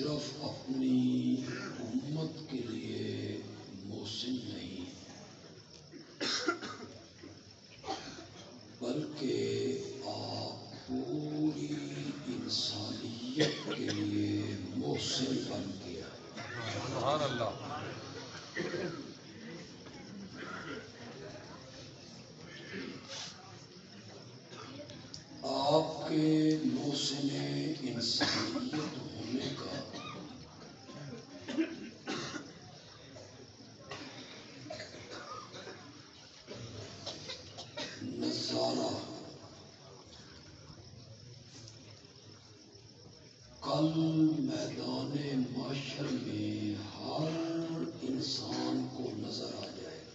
صرف اپنی امت کے لیے محسن نہیں بلکہ آپ پوری انسانیت کے لیے محسن بن گیا۔ سبحان اللہ۔ آپ کے محسن انسانیت ہونے کا نظارہ کل میدان محشر میں ہر انسان کو نظر آ جائے گا۔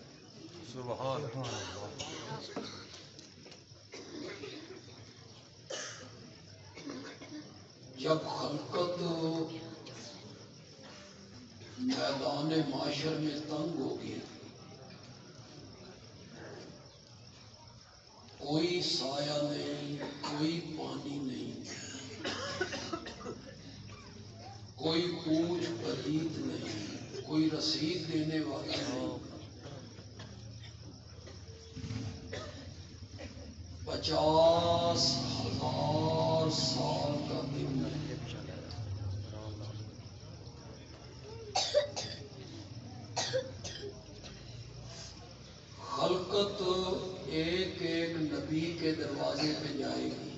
سبحان اللہ۔ جب خلقت میدان معاشر میں تنگ ہوگی، کوئی سایہ نہیں، کوئی پانی نہیں، کوئی پوچھ پلیت نہیں، کوئی رسید دینے والا نہیں، 50,000 سال کا دن ہے۔ خلقت ایک ایک نبی کے دروازے پہ جائے گی۔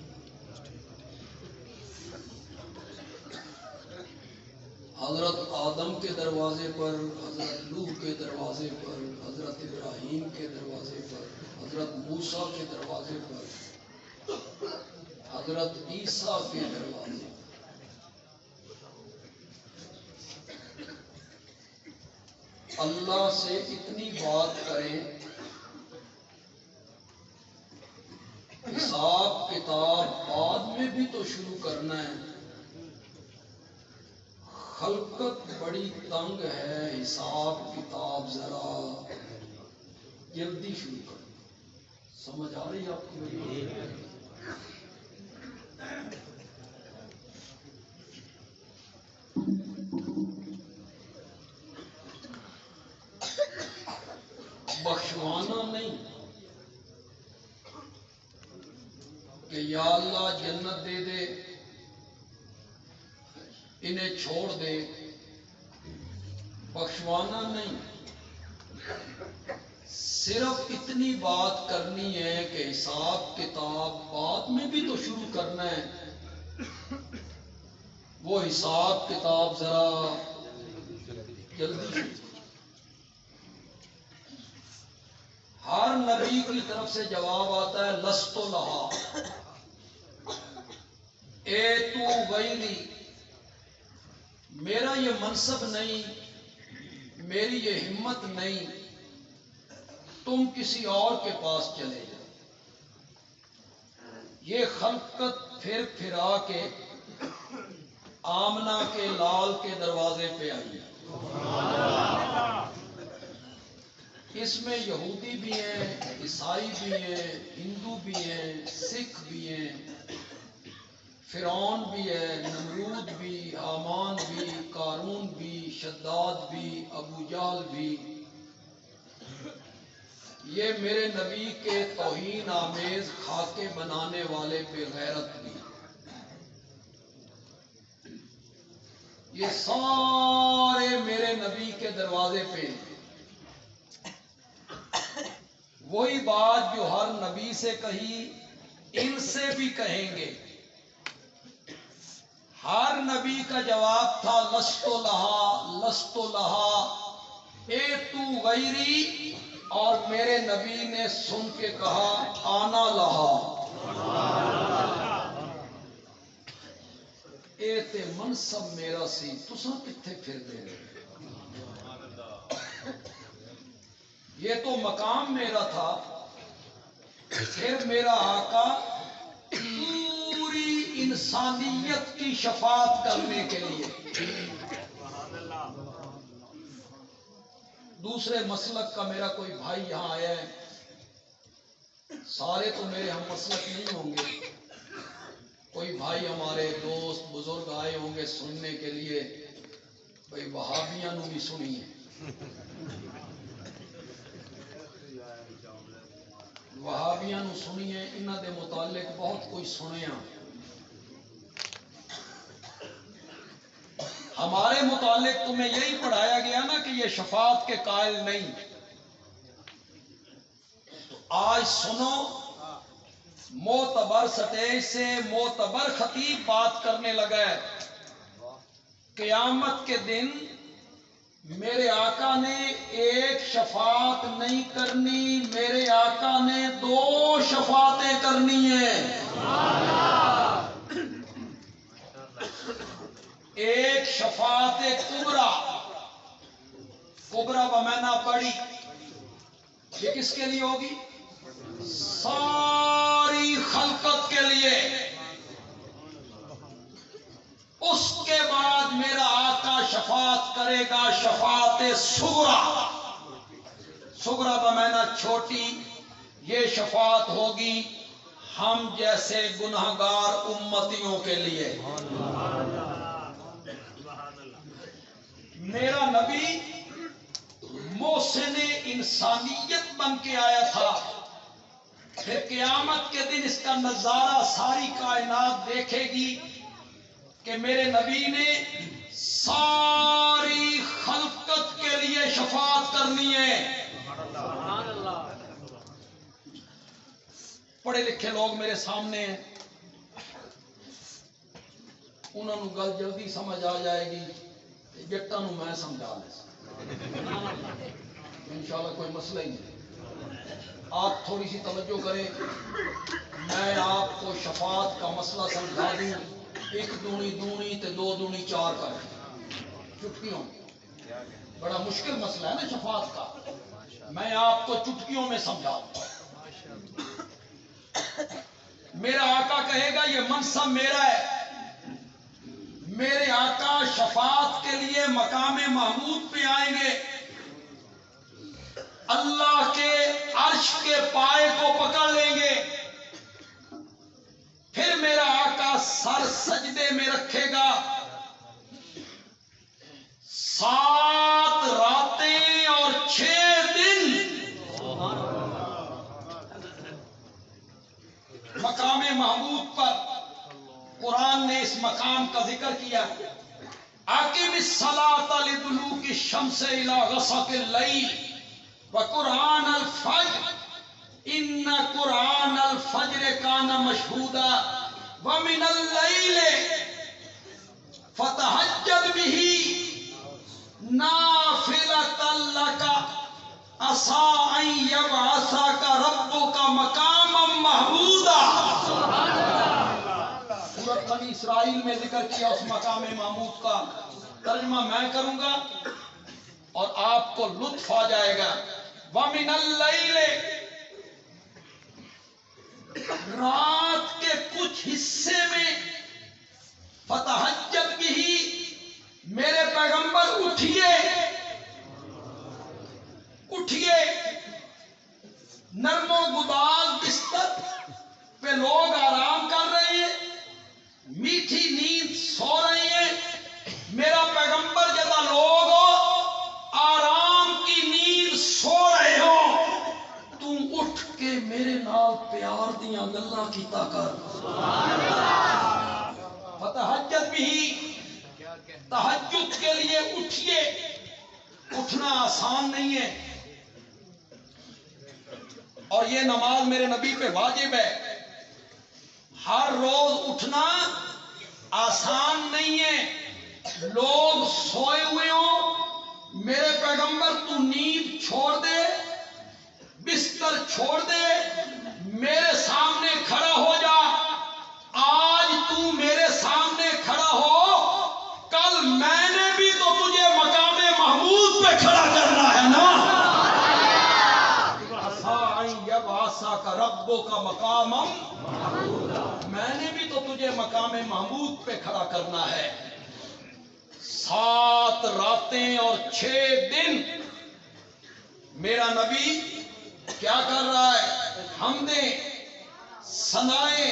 حضرت آدم کے دروازے پر، حضرت نوح کے دروازے پر، حضرت ابراہیم کے دروازے پر، حضرت موسیٰ کے دروازے پر، حضرت عیسیٰ کے دروازے پر۔ اللہ سے اتنی بات کریں، حساب کتاب بعد میں بھی تو شروع کرنا ہے۔ خلقت بڑی تنگ ہے، حساب کتاب ذرا جلدی شروع کرو۔ سمجھ آ رہی آپ کو؟ بخشوانا نہیں کہ یا اللہ جنت دے دے، انہیں چھوڑ دے، بخشوانا نہیں، صرف اتنی بات کرنی ہے کہ حساب کتاب بعد میں بھی تو شروع کرنا ہے۔ وہ حساب کتاب ذرا جلدی شروع۔ ہر نبی کی طرف سے جواب آتا ہے لست لہا، اے تو غیری، میرا یہ منصب نہیں، میری یہ ہمت نہیں، تم کسی اور کے پاس چلے جاؤ۔ یہ خلقت پھر پھرا کے آمنہ کے لال کے دروازے پہ آئی۔ اس میں یہودی بھی ہیں، عیسائی بھی ہیں، ہندو بھی ہیں، سکھ بھی ہیں، فرعون بھی ہے، نمرود بھی، حامان بھی، قارون بھی، شداد بھی، ابو جہل بھی۔ یہ میرے نبی کے توہین آمیز خاکے بنانے والے بے غیرت بھی۔ یہ سارے میرے نبی کے دروازے پہ ہیں۔ وہی بات جو ہر نبی سے کہی، ان سے بھی کہیں گے۔ ہر نبی کا جواب تھا لست لہا، لست لہا، اے تو غیری، اور میرے نبی نے سن کے کہا آنا لہا، اے تے منصب میرا سی، تساں کتھے پھر دے رہے؟ یہ تو مقام میرا تھا، پھر میرا آقا پوری انسانیت کی شفاعت کرنے کے لیے۔ دوسرے مسلک کا میرا کوئی بھائی یہاں آیا ہے، سارے تو میرے ہم مسلک نہیں ہوں گے، کوئی بھائی ہمارے دوست بزرگ آئے ہوں گے سننے کے لیے، بھائی وہابیاں نو بھی سنیے، وہابیاں نو سنیے، انہاں دے متعلق بہت کچھ سنیا۔ ہمارے متعلق تمہیں یہی پڑھایا گیا نا کہ یہ شفاعت کے قائل نہیں۔ تو آج سنو، معتبر سٹیج سے معتبر خطیب بات کرنے لگا ہے، قیامت کے دن میرے آقا نے ایک شفاعت نہیں کرنی، میرے آقا نے 2 شفاعتیں کرنی ہیں۔ ایک شفاعت کبرا، کبرا بمعنی بڑی، یہ کس کے لیے ہوگی؟ ساری خلقت کے لیے۔ اس کے بعد میرا آقا شفاعت کرے گا شفاعت صغرا، صغرا بمعنی چھوٹی، یہ شفاعت ہوگی ہم جیسے گنہگار امتیوں کے لیے۔ میرا نبی محسن انسانیت بن کے آیا تھا، پھر قیامت کے دن اس کا نظارہ ساری کائنات دیکھے گی کہ میرے نبی نے ساری خلقت کے لیے شفاعت کرنی ہے۔ پڑھے لکھے لوگ میرے سامنے ہیں، انہوں نے گل جلدی سمجھ آ جائے گی، جٹا نو میں سمجھا لے انشاءاللہ، کوئی مسئلہ ہی نہیں۔ آپ تھوڑی سی توجہ کریں، میں آپ کو شفاعت کا مسئلہ سمجھا دوں، 1 دونی دونی تے 2 دونی 4 کر چٹکیوں، بڑا مشکل مسئلہ ہے نا شفاعت کا، میں آپ کو چٹکیوں میں سمجھاؤں۔ میرا آقا کہے گا یہ منصب میرا ہے، میرے آقا شفاعت کے لیے مقام محمود پہ آئیں گے، اللہ کے عرش کے پائے کو پکڑ لیں گے، پھر میرا آقا سر سجدے میں رکھے گا، 7 راتیں اور 6 دن مقام محمود پر۔ قرآن نے اس مقام کا ذکر کیا، اقم الصلاۃ لدلوک الشمس الی غسق اللیل وقرآن الفجر ان قرآن الفجر کان مشہودا ومن اللیل فتہجد بہ نافلۃ لک عسیٰ ان یبعثک ربک مقاما محمودا۔ سورۃ بنی اسرائیل میں ذکر کیا اس مقام محمود کا، ترجمہ میں کروں گا اور آپ کو لطف آ جائے گا۔ وَمِنَ اللَّيْلِ، رات کے کچھ حصے میں، فَتَہَجَّدْ بِهِ، میرے پیغمبر اٹھیے، اٹھیے، نرم و گداز بستر پہ لوگ آرام کر رہے ہیں، میٹھی نیند سو رہے ہیں، میرا پیغمبر جدا لوگ آرام کی نیند سو رہے ہو، تم اٹھ کے میرے نال پیار دیاں گلاں کیتا کر۔ فتہجد بھی، تہجد کے لیے اٹھیے، اٹھنا آسان نہیں ہے، اور یہ نماز میرے نبی پہ واجب ہے، ہر روز اٹھنا آسان نہیں ہے، لوگ سوئے ہوئے ہوں، میرے پیغمبر تو نیند چھوڑ دے، بستر چھوڑ دے، میرے سامنے کھڑا ہو جا، آج تو میرے سامنے کھڑا ہو، کل میں نے بھی تو تجھے مقام محمود پہ کھڑا کرنا ہے نا۔ کا ربوں کا مقام، میں نے بھی تو تجھے مقام محمود پہ کھڑا کرنا ہے۔ 7 راتیں اور 6 دن میرا نبی کیا کر رہا ہے؟ حمدیں، ثنائیں،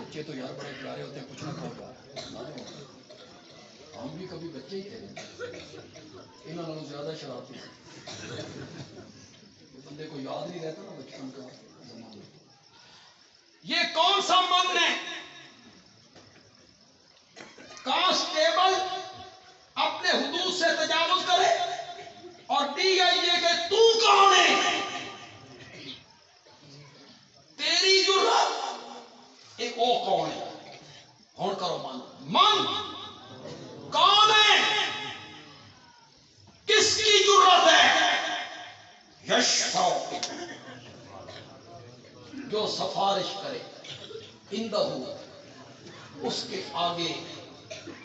بچے تو یار بڑے پیارے ہوتے ہیں، کچھ نہ کرو یار، ہم بھی کبھی بچے ہی تھے، انہوں نے زیادہ شرارتی بندے کو یاد نہیں رہتا نا بچپن کا زمانہ۔ یہ کون سا من ہے؟ کانسٹیبل اپنے حدود سے تجاوز کرے اور ڈی آئی اے کہ تو کون ہے؟ تیری جرات ایک او کون ہے؟ ہون کرو من کون ہے؟ کس کی جرات ہے؟ یشفع، جو سفارش کرے، اندہ اس کے آگے،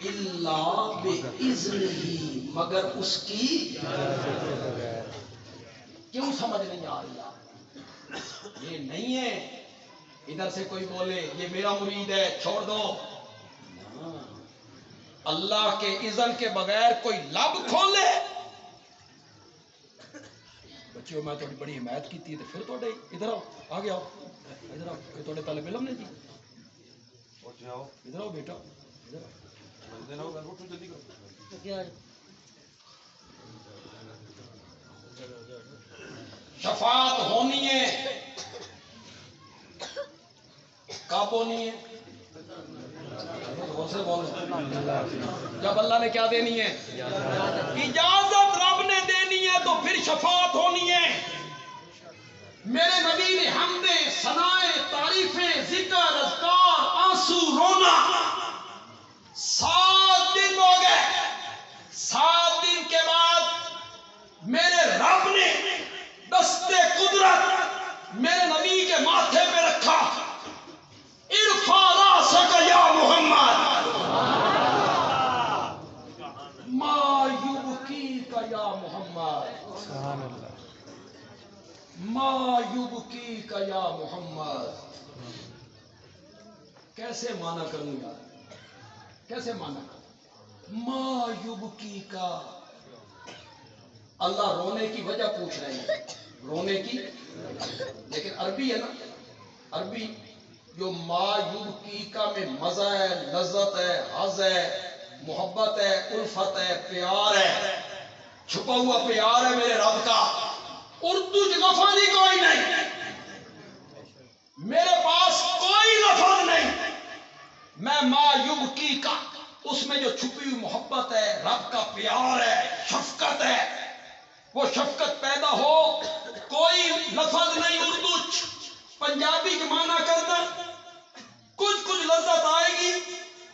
الا باذنہ، مگر اس کی کیوں سمجھ نہیں آ رہی؟ یہ نہیں ہے ادھر سے کوئی بولے یہ میرا مرید ہے چھوڑ دو، اللہ کے اذن کے بغیر کوئی لب کھولے۔ بچیوں میں تھوڑی بڑی حمایت کی تھی تو پھر تھوڑے ادھر آؤ، آگے آؤ، ادھر آؤ، کہ تھوڑے طالب علم نے جی ادھر آؤ بیٹا، ادھر آؤ۔ شفاعت ہونی ہے، کب ہونی ہے؟ جب اللہ نے کیا دینی ہے؟ اجازت رب نے دینی ہے، تو پھر شفاعت ہونی ہے۔ میرے نبی نے حمدیں، ثنائیں، تعریفیں، ذکر، اذکار، آنسو، رونا، 7 دن ہو گئے، 7 دن کے بعد میرے رب نے دستے قدرت میرے نبی کے ماتھے پہ رکھا، ارفع راسک یا محمد، ما یبکیک یا محمد، سبحان اللہ، ما یبکیک یا محمد۔ کیسے مانا کروں یار، کیسے مانا کروں؟ ما یبکیک، اللہ رونے کی وجہ پوچھ رہے ہیں، رونے کی، لیکن عربی ہے نا، عربی جو ما یبکیکا میں مزہ ہے، لذت ہے، حظ ہے، محبت ہے، الفت ہے، پیار ہے، چھپا ہوا پیار ہے میرے رب کا۔ اردو لفظ ہی کوئی نہیں، میرے پاس کوئی لفظ نہیں، میں ما یبکیکا، اس میں جو چھپی ہوئی محبت ہے، رب کا پیار ہے، شفقت ہے، وہ شفقت پیدا ہو، کوئی لفظ نہیں اردو پنجابی کے معنی کرنا، کچھ لذت آئے گی،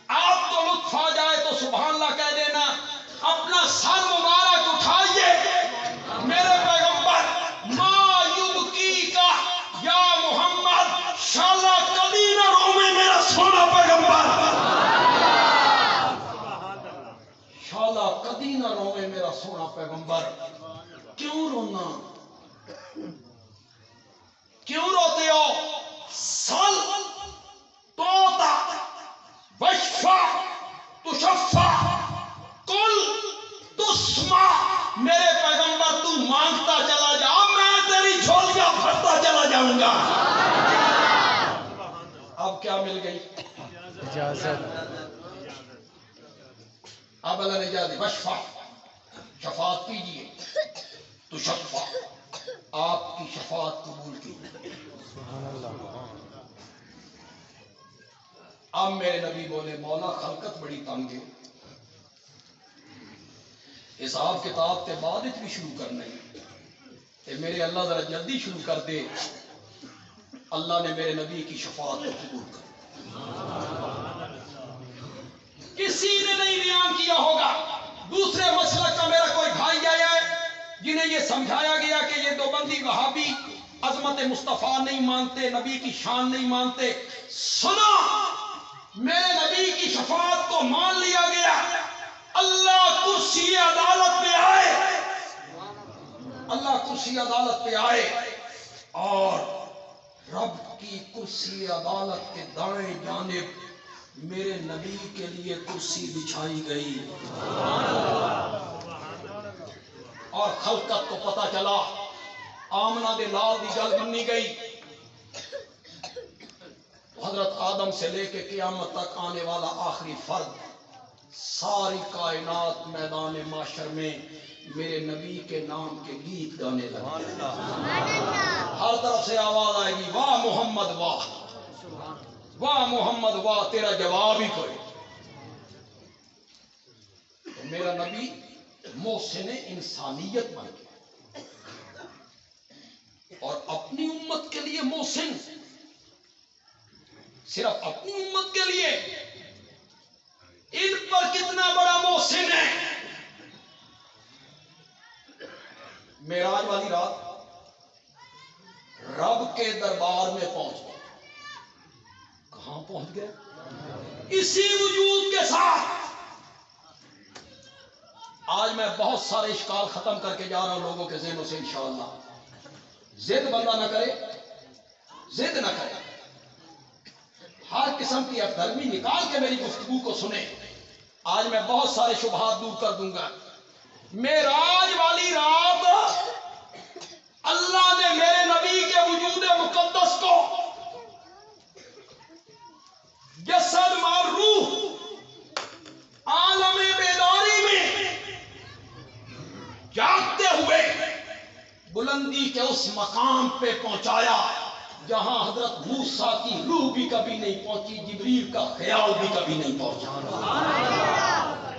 آپ کو لطف آ جائے تو سبحان اللہ کہہ دینا، اپنا سر مبارک اٹھائیے، میرے پیغمبر ما یبکیکا یا محمد، شالا کبھی نہ روے میرا سونا پیغمبر، شالا کبھی نہ روے میرا سونا پیغمبر۔ کیوں رونا؟ کیوں روتے ہو؟ سل توتا وشفا تشفا کل تسمع، میرے پیغمبر تو مانگتا چلا جا، میں تیری جھولیاں بھرتا چلا جاؤں گا۔ اب کیا مل گئی؟ اجازت، اب اللہ نے اجازت دی، وشفا، شفاعت کیجیے، تشفع، آپ کی شفاعت قبول کی۔ سبحان اللہ، اب میرے نبی بولے مولا خلقت بڑی تنگ ہے، حساب کتاب کے بعد بھی شروع کرنا ہے، کہ میرے اللہ ذرا جلدی شروع کر دے۔ اللہ نے میرے نبی کی شفاعت کو قبول کر، کسی نے نہیں بیان کیا ہوگا۔ دوسرے مسلک کا میرا کوئی بھائی آیا ہے جنہیں یہ سمجھایا گیا کہ یہ دیوبندی وہابی عظمت مصطفیٰ نہیں مانتے، نبی کی شان نہیں مانتے، سنا، میرے نبی کی شفاعت کو مان لیا گیا، اللہ کرسی عدالت پہ آئے، اللہ کرسی عدالت پہ آئے، اور رب کی کرسی عدالت کے دائیں جانب میرے نبی کے لیے کرسی بچھائی گئی، اور خلقت کو پتہ چلا، آمنہ دے لال دی گل بنی گئی۔ حضرت آدم سے لے کے قیامت تک آنے والا آخری فرد، ساری کائنات میدان معاشر میں میرے نبی کے نام کے گیت گانے لگے۔ ہر طرف سے آواز آئے گی، واہ محمد واہ، واہ محمد واہ، تیرا جواب ہی کوئی۔ تو میرا نبی محسن انسانیت بن گیا، اور اپنی امت کے لیے محسن، صرف اپنی امت کے لیے، ان پر کتنا بڑا محسن ہے۔ معراج والی رات رب کے دربار میں پہنچ گئے۔ کہاں پہنچ گئے؟ اسی وجود کے ساتھ۔ آج میں بہت سارے اشکال ختم کر کے جا رہا ہوں لوگوں کے ذہنوں سے انشاءاللہ۔ ضد بندہ نہ کرے، ضد نہ کرے، ہر قسم کی افدرمی نکال کے میری گفتگو کو سنیں۔ آج میں بہت سارے شبہات دور کر دوں گا۔ معراج والی رات اللہ نے میرے نبی کے وجود مقدس کو جسد مار روح عالم بیداری میں جاگتے ہوئے بلندی کے اس مقام پہ پہنچایا جہاں حضرت موسیٰ کی روح بھی کبھی نہیں پہنچی، جبریل کا خیال بھی کبھی نہیں پہنچا۔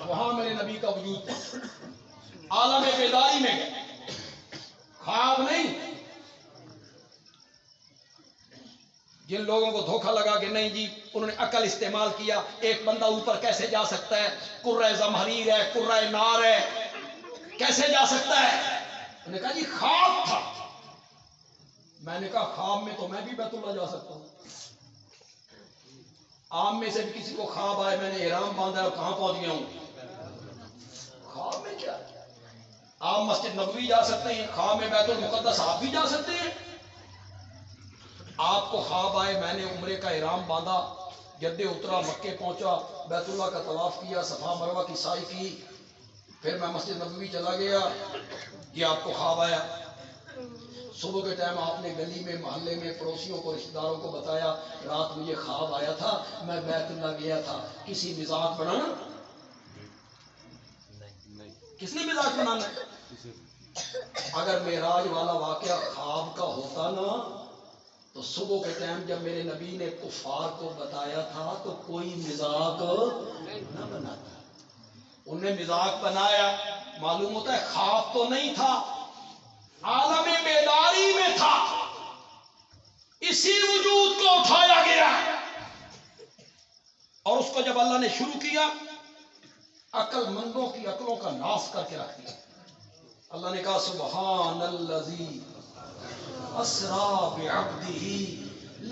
وہاں میرے نبی کا وجود تھا، عالم بیداری میں گئے، خواب نہیں۔ جن لوگوں کو دھوکہ لگا کہ نہیں جی انہوں نے عقل استعمال کیا، ایک بندہ اوپر کیسے جا سکتا ہے، قرہ زمہریر ہے، قرہ نار ہے، کیسے جا سکتا ہے؟ انہوں نے کہا جی خواب تھا۔ میں نے کہا خواب میں تو میں بھی بیت اللہ جا سکتا ہوں۔ عام میں سے بھی کسی کو خواب آئے میں نے احرام باندھا ہے اور کہاں پہنچ گیا ہوں؟ خواب میں کیا؟ آپ مسجد نبوی جا سکتے ہیں، خواب میں بیت المقدس آپ بھی جا سکتے ہیں۔ آپ کو خواب آئے میں نے عمرے کا احرام باندھا، جدے اترا، مکے پہنچا، بیت اللہ کا طواف کیا، صفا مروہ کی سعی کی، پھر میں مسجد نبوی چلا گیا، یہ آپ کو خواب آیا۔ صبح کے ٹائم آپ نے گلی میں، محلے میں، پڑوسیوں کو، رشتہ داروں کو بتایا رات مجھے خواب آیا تھا، میں بیت اللہ گیا تھا۔ کسی مزاج بنانا؟ کس نے مزاج بنانا ہے؟ اگر معراج والا واقعہ خواب کا ہوتا نا تو صبح کے ٹائم جب میرے نبی نے کفار کو بتایا تھا تو کوئی مزاق نہ بناتا۔ انہوں نے مزاق بنایا، معلوم ہوتا ہے خواب تو نہیں تھا، عالم بیداری میں تھا، اسی وجود کو اٹھایا گیا۔ اور اس کو جب اللہ نے شروع کیا، عقل مندوں کی عقلوں کا ناس کر کے رکھ دیا۔ اللہ نے کہا سبحان الذی اسریٰ بعبدہ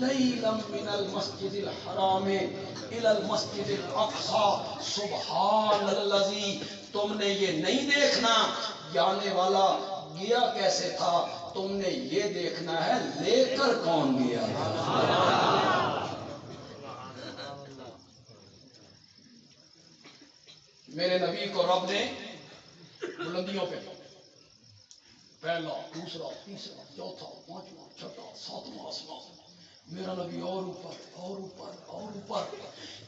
لیلا من المسجد الحرام الی المسجد الاقصی۔ سبحان الذی، تم نے یہ نہیں دیکھنا جانے والا گیا کیسے تھا، تم نے یہ دیکھنا ہے لے کر کون گیا۔ میرے نبی کو رب نے بلندیوں پہ، پہلا، دوسرا، تیسرا، چوتھا، پانچواں، چھٹا، ساتواں آسمان، میرا نبی اور اوپر اور اوپر اور اوپر۔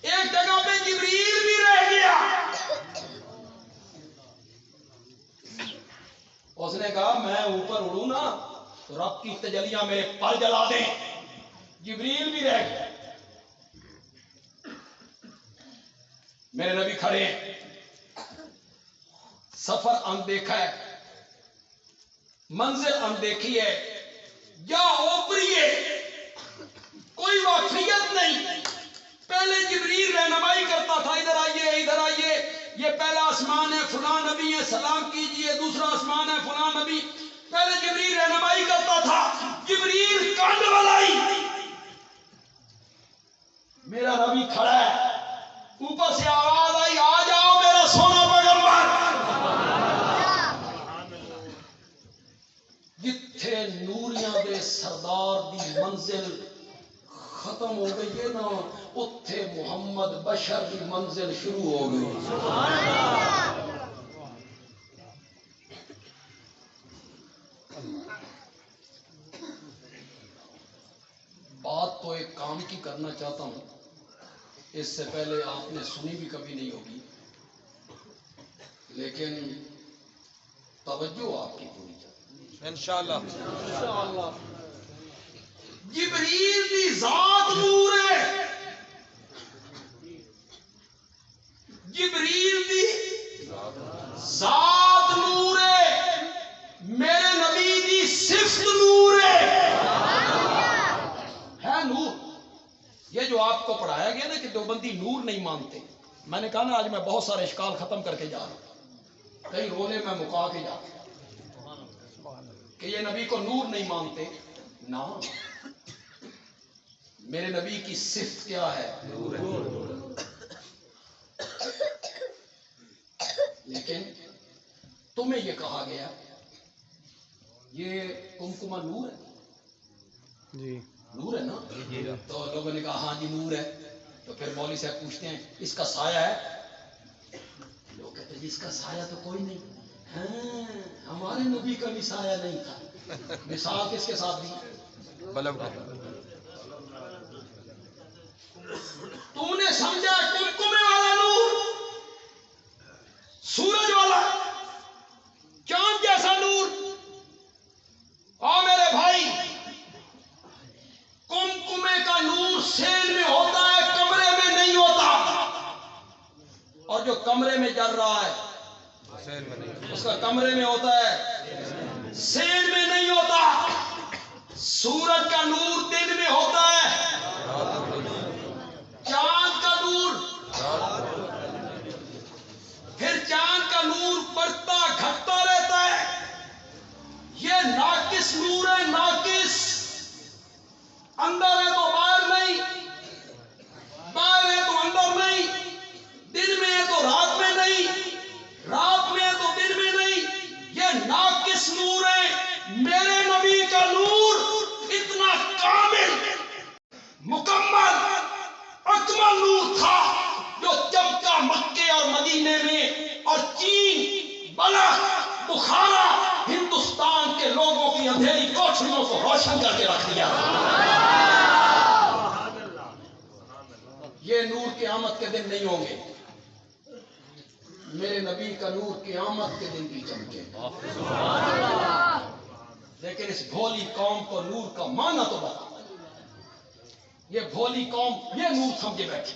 ایک جگہ پہ جبریل بھی رہ گیا، اس نے کہا میں اوپر اڑوں نا تو رب کی تجلیاں میرے پر جلا دیں۔ جبریل بھی رہ گیا۔ میرے نبی کھڑے ہیں، سفر اندیکھا ہے، منزل اندیکھی ہے، یا اوپریے، کوئی واقفیت نہیں۔ پہلے جبریل رہنمائی کرتا تھا، ادھر آئیے ادھر آئیے، یہ پہلا آسمان ہے، فلاں نبی ہے، سلام کیجئے، دوسرا آسمان ہے، فلاں نبی۔ پہلے جبریل رہنمائی کرتا تھا، جبریل کانڈ والائی۔ میرا نبی کھڑا ہے، اوپر سے آواز آئی آ جاؤ میرا سونا پیغمبر۔ جتھے نوریاں دے سردار دی منزل ختم ہو گئی ہے نا، اتھے محمد بشر کی منزل شروع ہو گئی۔ بات تو ایک کام کی کرنا چاہتا ہوں، اس سے پہلے آپ نے سنی بھی کبھی نہیں ہوگی، لیکن توجہ آپ کی پوری جائے انشاءاللہ۔ جبریل دی ذات نور ہے، جبریل دی ذات نور ہے، میرے نبی دی صفت نور ہے نور۔ یہ جو آپ کو پڑھایا گیا نا کہ دیوبندی نور نہیں مانتے، میں نے کہا نا آج میں بہت سارے اشکال ختم کر کے جا رہا ہوں، کئی رولے میں مکا کے جا رہا ہوں کہ یہ نبی کو نور نہیں مانتے، نہ، میرے نبی کی صفت کیا ہے؟ نور ہے۔ لیکن تمہیں یہ کہا گیا یہ کمکما نور ہے، جی نور ہے نا؟ تو لوگوں نے کہا ہاں جی نور ہے، تو پھر مولوی صاحب پوچھتے ہیں اس کا سایہ ہے؟ لوگ کہتے ہیں اس کا سایہ تو کوئی نہیں، ہاں ہمارے نبی کا بھی سایہ نہیں تھا۔ مثال کس کے ساتھ دی؟ بلب تم نے سمجھا کمکمے والا نور، سورج والا، چاند جیسا نور؟ آ میرے بھائی، کمکمے کا نور سین میں ہوتا ہے، کمرے میں نہیں ہوتا، اور جو کمرے میں جل رہا ہے اس کا کمرے میں ہوتا ہے، سین میں نہیں ہوتا۔ سورج کا نور دن میں ہوتا ہے، چاند کا نور، پھر چاند کا نور بڑھتا گھٹتا رہتا ہے، یہ ناقص نور ہے، ناقص، اندر ہے تو باہر نہیں، باہر ہے تو اندر نہیں، دن میں ہے تو رات میں نہیں، رات میں ہے تو دن میں نہیں، یہ ناقص نور ہے۔ میرے نبی کا نور اتنا کامل، مکمل، اکمل نور تھا جو چمکا مکے اور مدینے میں، اور چین، بلخ، بخارا، ہندوستان کے لوگوں کی اندھیری کوٹھریوں کو روشن کر کے رکھ دیا۔ یہ نور قیامت کے دن نہیں ہوں گے، میرے نبی کا نور قیامت کے دن بھی چمکے، لیکن اس بھولی قوم کو نور کا معنی تو بتا۔ یہ بھولی قوم یہ نور سمجھے بیٹھی،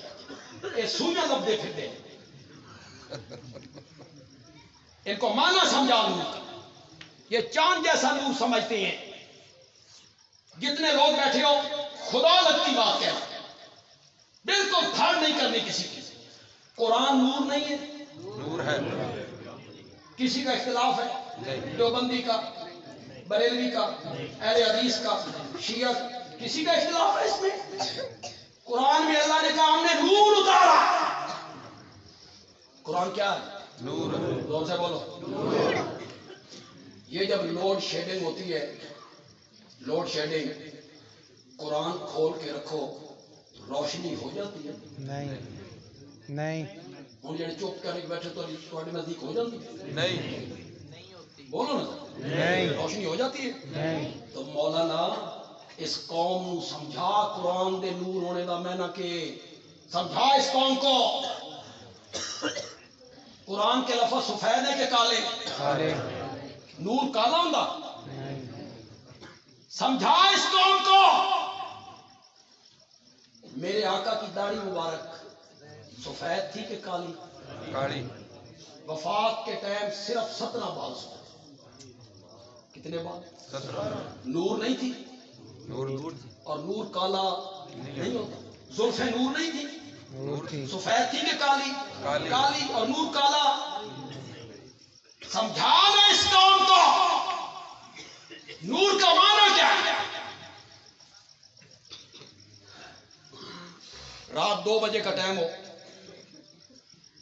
یہ سوئیاں لبدے پھرتے ہیں، ان کو معنی سمجھا نور کا، یہ چاند جیسا نور سمجھتے ہیں۔ جتنے لوگ بیٹھے ہو خدا لگ کی بات کہنا، بالکل دھڑ نہیں کرنی کسی کی۔ قرآن نور نہیں ہے؟ نور ہے۔ کسی کا اختلاف ہے؟ دیوبندی کا، بریلوی کا، اہل حدیث کا، شیعہ، کسی کا اختلاف ہے اس میں؟ قرآن میں اللہ نے کہا ہم نے نور اتارا۔ قرآن کیا ہے؟ نور ہے۔ زور سے بولو۔ یہ جب لوڈ شیڈنگ ہوتی ہے، لوڈ شیڈنگ، قرآن کھول کے رکھو، روشنی ہو جاتی ہے؟ نہیں نہیں ہوں جڑے چپ کر کے بیٹھے تو تھوڑے نزدیک ہو جاتی ہے؟ نہیں بولو نا، نہیں روشنی ہو جاتی ہے؟ نہیں تو مولانا اس قوم نو سمجھا قرآن دے نور ہونے دا میں نہ کہ سمجھا اس قوم کو قرآن کے لفظ سفید ہے کہ کالے؟ کالے نور کالا ہوندا؟ نہیں سمجھا اس قوم کو میرے آقا کی داڑھی مبارک سفید تھی کہ کالی؟ کالی۔ وفات کے ٹائم صرف 17 بال سو، کتنے بال؟ 17۔ نور نہیں تھی، نور نور تھی۔ اور نور کالا نہیں ہوتا، زلفیں نور نہیں تھی، نور تھی سفید تھی کہ کالی؟ کالی۔ کالی، اور نور کالا۔ سمجھا نا اس قوم کو نور کا معنی کیا ہے۔ رات 2 بجے کا ٹائم ہو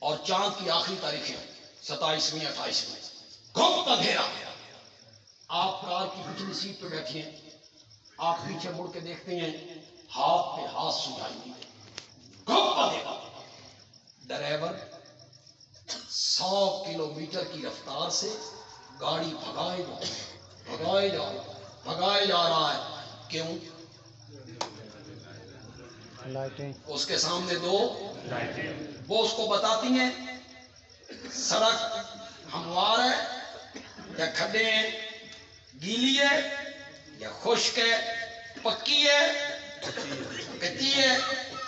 اور چاند کی آخری تاریخیں 27ویں 28ویں، گھپ اندھیرا، آپ کار کی پچھلی سیٹ پہ بیٹھے ہیں، آپ پیچھے مڑ کے دیکھتے ہیں، ہاتھ پہ ہاتھ سجائی دیے، گھپ اندھیرا، ڈرائیور 100 کلومیٹر کی رفتار سے گاڑی بھگائے جا رہا ہے، کیوں؟ لائٹیں اس کے سامنے دو وہ اس کو بتاتی ہیں سڑک ہموار ہے یا کھڈے ہیں، گیلی ہے یا خشک ہے، پکی ہے کچی ہے،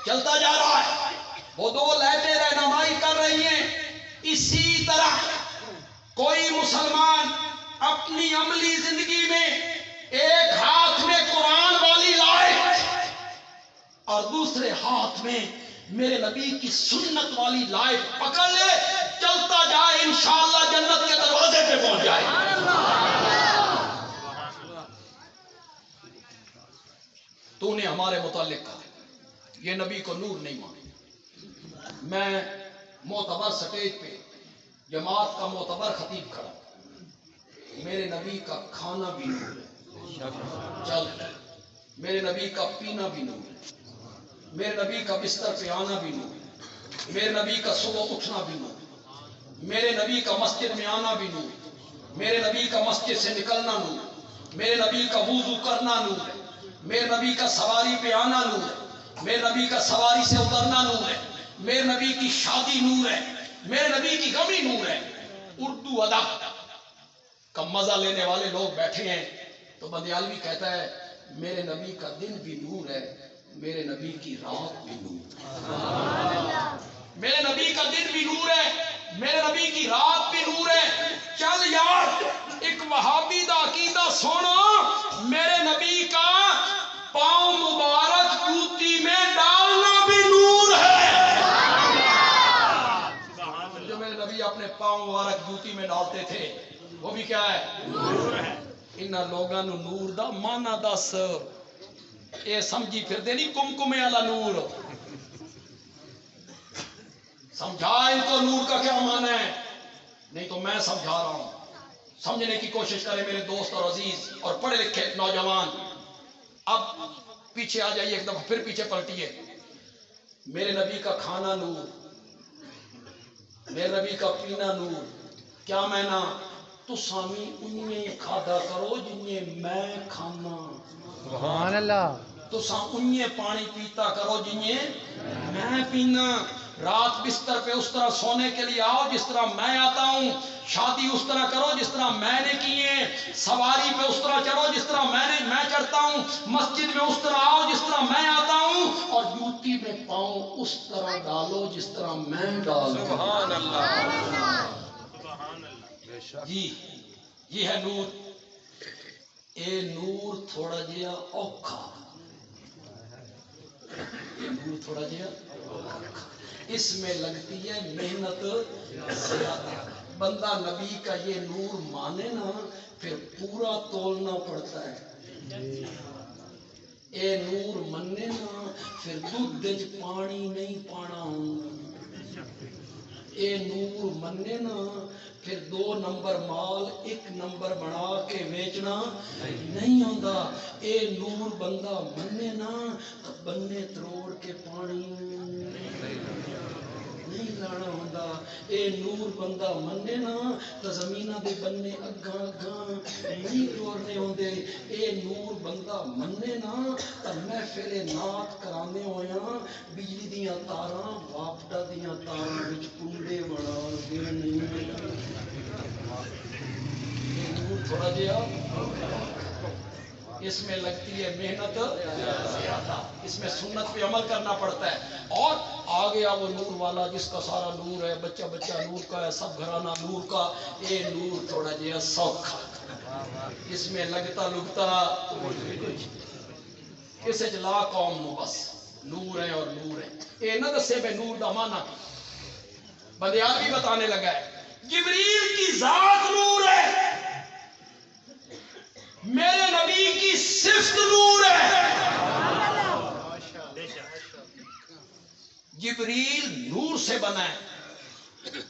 چلتا جا رہا ہے. وہ دو لائٹیں رہنمائی کر رہی ہیں. اسی طرح کوئی مسلمان اپنی عملی زندگی میں ایک ہاتھ میں قرآن والی لائٹ اور دوسرے ہاتھ میں میرے نبی کی سنت والی لائٹ پکڑ لے، چلتا جائے، انشاءاللہ جنت کے دروازے پہ پہنچ جائے. تو نے ہمارے متعلق کہا یہ نبی کو نور نہیں مانے. میں معتبر سٹیج پہ جماعت کا معتبر خطیب کھڑا، میرے نبی کا کھانا بھی نور ہے، چل میرے نبی کا پینا بھی نور ہے، میرے نبی کا بستر پہ آنا بھی نور ہے، میرے نبی کا صبح اٹھنا بھی نور ہے، میرے نبی کا مسجد میں آنا بھی نور ہے، میرے نبی کا مسجد سے نکلنا نور ہے، میرے نبی کا وضو کرنا نور ہے، میرے نبی کا سواری پہ آنا نور ہے، میرے نبی کا سواری سے اترنا نور ہے، میرے نبی کی شادی نور ہے، میرے نبی کی غمی نور ہے. اردو ادب کا مزہ لینے والے لوگ بیٹھے ہیں تو بندیالوی کہتا ہے میرے نبی کا دن بھی نور ہے، میرے نبی کی رات بھی نور ہے. میرے نبی کا دن بھی نور ہے، میرے نبی کی رات بھی نور ہے. چل یار ایک وہابی دا عقیدہ سونا، میرے نبی کا پاؤں مبارک جوتی میں ڈالنا بھی نور ہے. جو میرے نبی اپنے پاؤں مبارک جوتی میں ڈالتے تھے وہ بھی کیا ہے؟ نور ہے. ان لوگاں نو نور دا مانا دس، اے سمجھی پھر دے نہیں کمکمے والا نور. سمجھا ان کو نور کا کیا مانا ہے؟ نہیں تو میں سمجھا رہا ہوں، سمجھنے کی کوشش کریں میرے دوست اور عزیز اور پڑھے لکھے نوجوان. اب پیچھے آ جائیے، ایک دفعہ پھر پیچھے پلٹیے. میرے نبی کا کھانا نور، میرے نبی کا پینا نور. کیا معنی؟ تو سامی انہیں کھادا کرو جنہیں میں کھانا، سبحان اللہ. تو سام انہیں پانی پیتا کرو جنہیں میں پینا. رات بستر پہ اس طرح سونے کے لیے آؤ جس طرح میں آتا ہوں، شادی اس طرح کرو جس طرح میں نے کی ہے، سواری پہ اس طرح چڑھو جس طرح میں چڑھتا ہوں، مسجد میں اس طرح آؤ جس طرح میں آتا ہوں، اور جوتی میں پاؤں اس طرح ڈالو جس طرح میں ڈالتا ہوں. سبحان اللہ. جی یہ ہے نور. اے نور تھوڑا جہا اوکھا، یہ نور تھوڑا جہا اوکھا، اس میں لگتی ہے محنت زیادہ. بندہ نبی کا یہ نور مانے نا پھر پورا تولنا پڑتا ہے. اے نور مننے نا پھر دودھ وچ پانی نہیں پانا. اے نور مننے نا پھر 2 نمبر مال 1 نمبر بنا کے بیچنا نہیں ہوتا. اے نور بندہ مننے نا تو بننے تروڑ کے پانی نہیں لانا ہوتا. اے نور بندہ مننے نا تو زمینہ دے بننے اگاں نہیں توڑنے ہوندے. اے نور بندہ مننے نا تو محفل نعت کرانے ہویاں بجلی دیاں تاراں واپٹا دیاں تاراں وچ کنڈے بنا کے نہیں. اے نور تھوڑا جہا اس میں لگتی ہے محنت زیادہ، اس میں سنت پہ عمل کرنا پڑتا ہے. اور آ گیا وہ نور والا جس کا سارا نور ہے، بچہ بچہ نور کا ہے، سب گھرانہ نور کا. اے نور تھوڑا جہا سوکھا، اس میں لگتا لگتا کسے چلا قوم نو بس نور ہے اور نور ہے. اے نہ دسے میں نور دا مانا بدیار بھی بتانے لگا ہے. جبریل کی ذات نور ہے، میرے نبی کی صفت نور ہے. جبریل نور سے بنا ہے،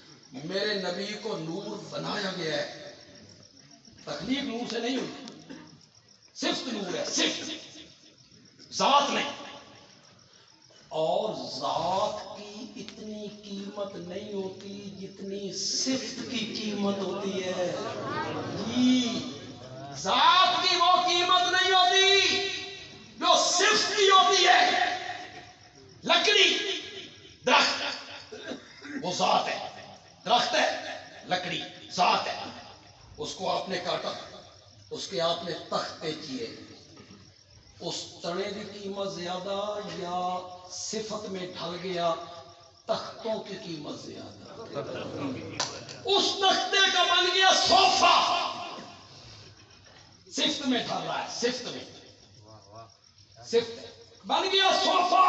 میرے نبی کو نور بنایا گیا ہے. تخلیق نور سے نہیں ہوئی، صفت نور ہے، صفت ذات نہیں. اور ذات کی اتنی قیمت نہیں ہوتی جتنی صفت کی قیمت ہوتی ہے. جی ذات کی وہ قیمت نہیں ہوتی جو صفت کی ہوتی ہے. وہ ذات ہے، درخت ہے، لکڑی ذات ہے، اس کو آپ نے کاٹا، اس کے آپ نے تختے کیے، اس تنے کی قیمت زیادہ یا صفت میں ڈھل گیا تختوں کی قیمت زیادہ؟ اس تختے کا بن گیا صوفہ، صفت میں ڈھل رہا ہے، صفت میں، صفت بن گیا صوفہ،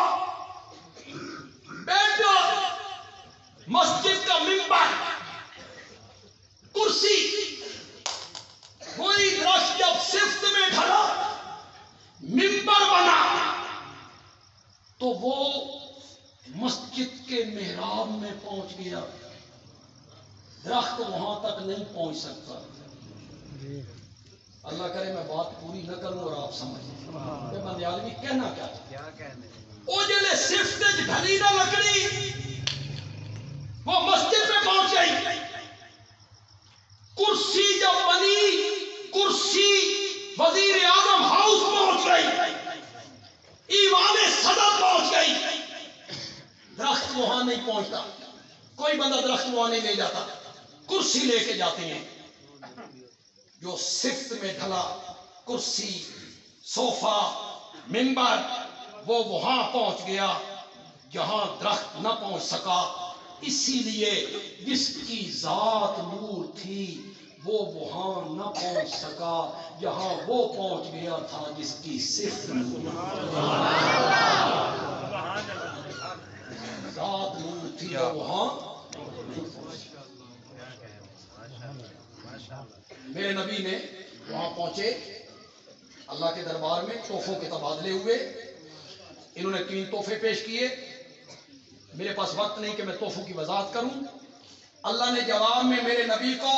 بیٹا مسجد کا ممبر، کرسی، کوئی درخت جب صفت میں ڈھلا ممبر بنا تو وہ مسجد کے محراب میں پہنچ گیا، درخت وہاں تک نہیں پہنچ سکتا۔ اللہ کرے میں بات پوری نہ کروں اور آپ سمجھیں کہ بندیالوی کہنا کیا ہے۔ وہ جلے صفت ڈھلی نہ لکڑی وہ مسجد میں پہنچ گئی، کرسی جب بنی، کرسی وزیر اعظم ہاؤس پہنچ گئی، ایوان صدر پہنچ گئی، درخت وہاں نہیں پہنچتا، کوئی بندہ درخت وہاں نہیں لے جاتا، کرسی لے کے جاتے ہیں۔ جو صفت میں ڈھلا کرسی، صوفہ، ممبر، وہ وہاں پہنچ گیا جہاں درخت نہ پہنچ سکا۔ اسی لیے جس کی ذات نور تھی وہ وہاں نہ پہنچ سکا جہاں وہ پہنچ گیا تھا جس کی صفت ذات نور تھی وہ وہاں نہیں پہنچ سکا۔ میرے نبی نے وہاں پہنچے، اللہ کے دربار میں تحفوں کے تبادلے ہوئے، انہوں نے 3 تحفے پیش کیے۔ میرے پاس وقت نہیں کہ میں تحفوں کی وضاحت کروں۔ اللہ نے جواب میں میرے نبی کو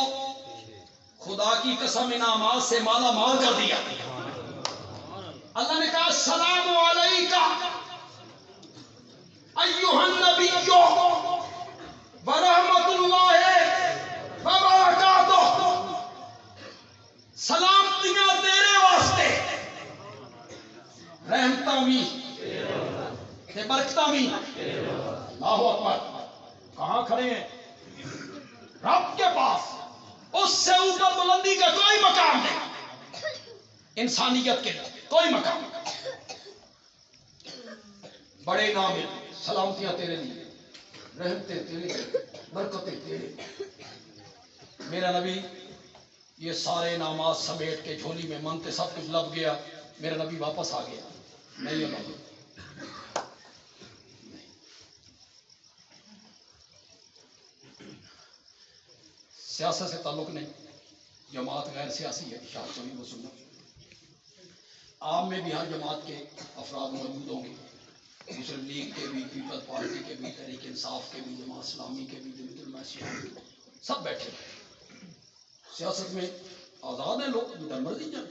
خدا کی قسم انعامات سے مالا مال کر دیا۔ اللہ نے کہا السلام علیکہ ایھا النبی ورحمۃ اللہ وبرکاتہ، سلامتیاں تیرے واسطے، رحمتاں بھی تے برکتاں بھی۔ اللہ اکبر، کہاں کھڑے ہیں؟ رب کے پاس اس سے اوپر بلندی کا کوئی مقام نہیں، انسانیت کے کوئی مقام نہیں۔ بڑے نام ہیں، سلامتیاں تیرے لیے، رحمتیں تیرے، برکتیں تیرے۔ میرا نبی یہ سارے انعامات سمیٹ کے جھولی میں منتے سب کچھ لب گیا، میرا نبی واپس آ گیا۔ نہیں اللہ، سیاست سے تعلق نہیں، جماعت غیر سیاسی ہے، شاید سنی وہ سننا۔ آپ میں بھی ہر جماعت کے افراد موجود ہوں گے، مسلم لیگ کے بھی، پیپلز پارٹی کے بھی، تحریک انصاف کے بھی، جماعت اسلامی کے بھی، جمعیت علماء اسلام کے، سب بیٹھے ہیں۔ سیاست میں آزاد ہیں لوگ، جدھر مرضی جائیں۔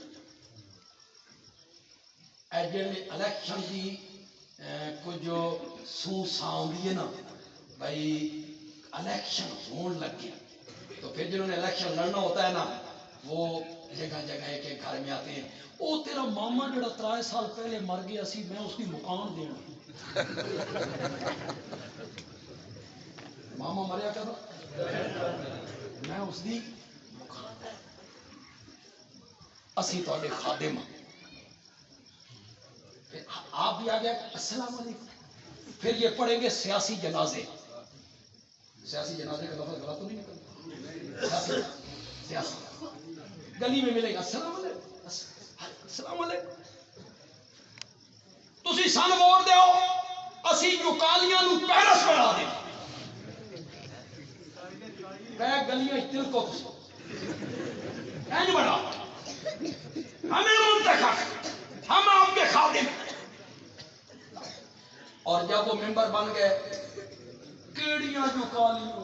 ایجنڈ الیکشن کی کچھ جو سو ساؤں ہے نا بھائی الیکشن ہون لگ گیا، تو پھر جنہوں نے الیکشن لڑنا ہوتا ہے نا وہ جگہ جگہ کے گھر میں آتے ہیں، او تیرا ماما جڑا 3 سال پہلے مر گیا سی میں اس کی مکان دینا۔ ماما مریا کر میں اس کی مکان دینا، اسی تو خادم۔ آپ بھی آ گیا السلام علیکم، پھر یہ پڑھیں گے سیاسی جنازے۔ سیاسی جنازے کا لفظ غلط تو نہیں نکلتا، سیاسی گلی میں ملے گا السلام علیکم، السلام علیکم، تسی سن ووٹ دیو، اسی جکالیاں نو پیرس بنا دیں، گلیاں تل کو اینج بنا، ہمیں منتخب، ہم آپ کے خادم۔ اور جب وہ ممبر بن گئے، کیڑیاں جکالیاں،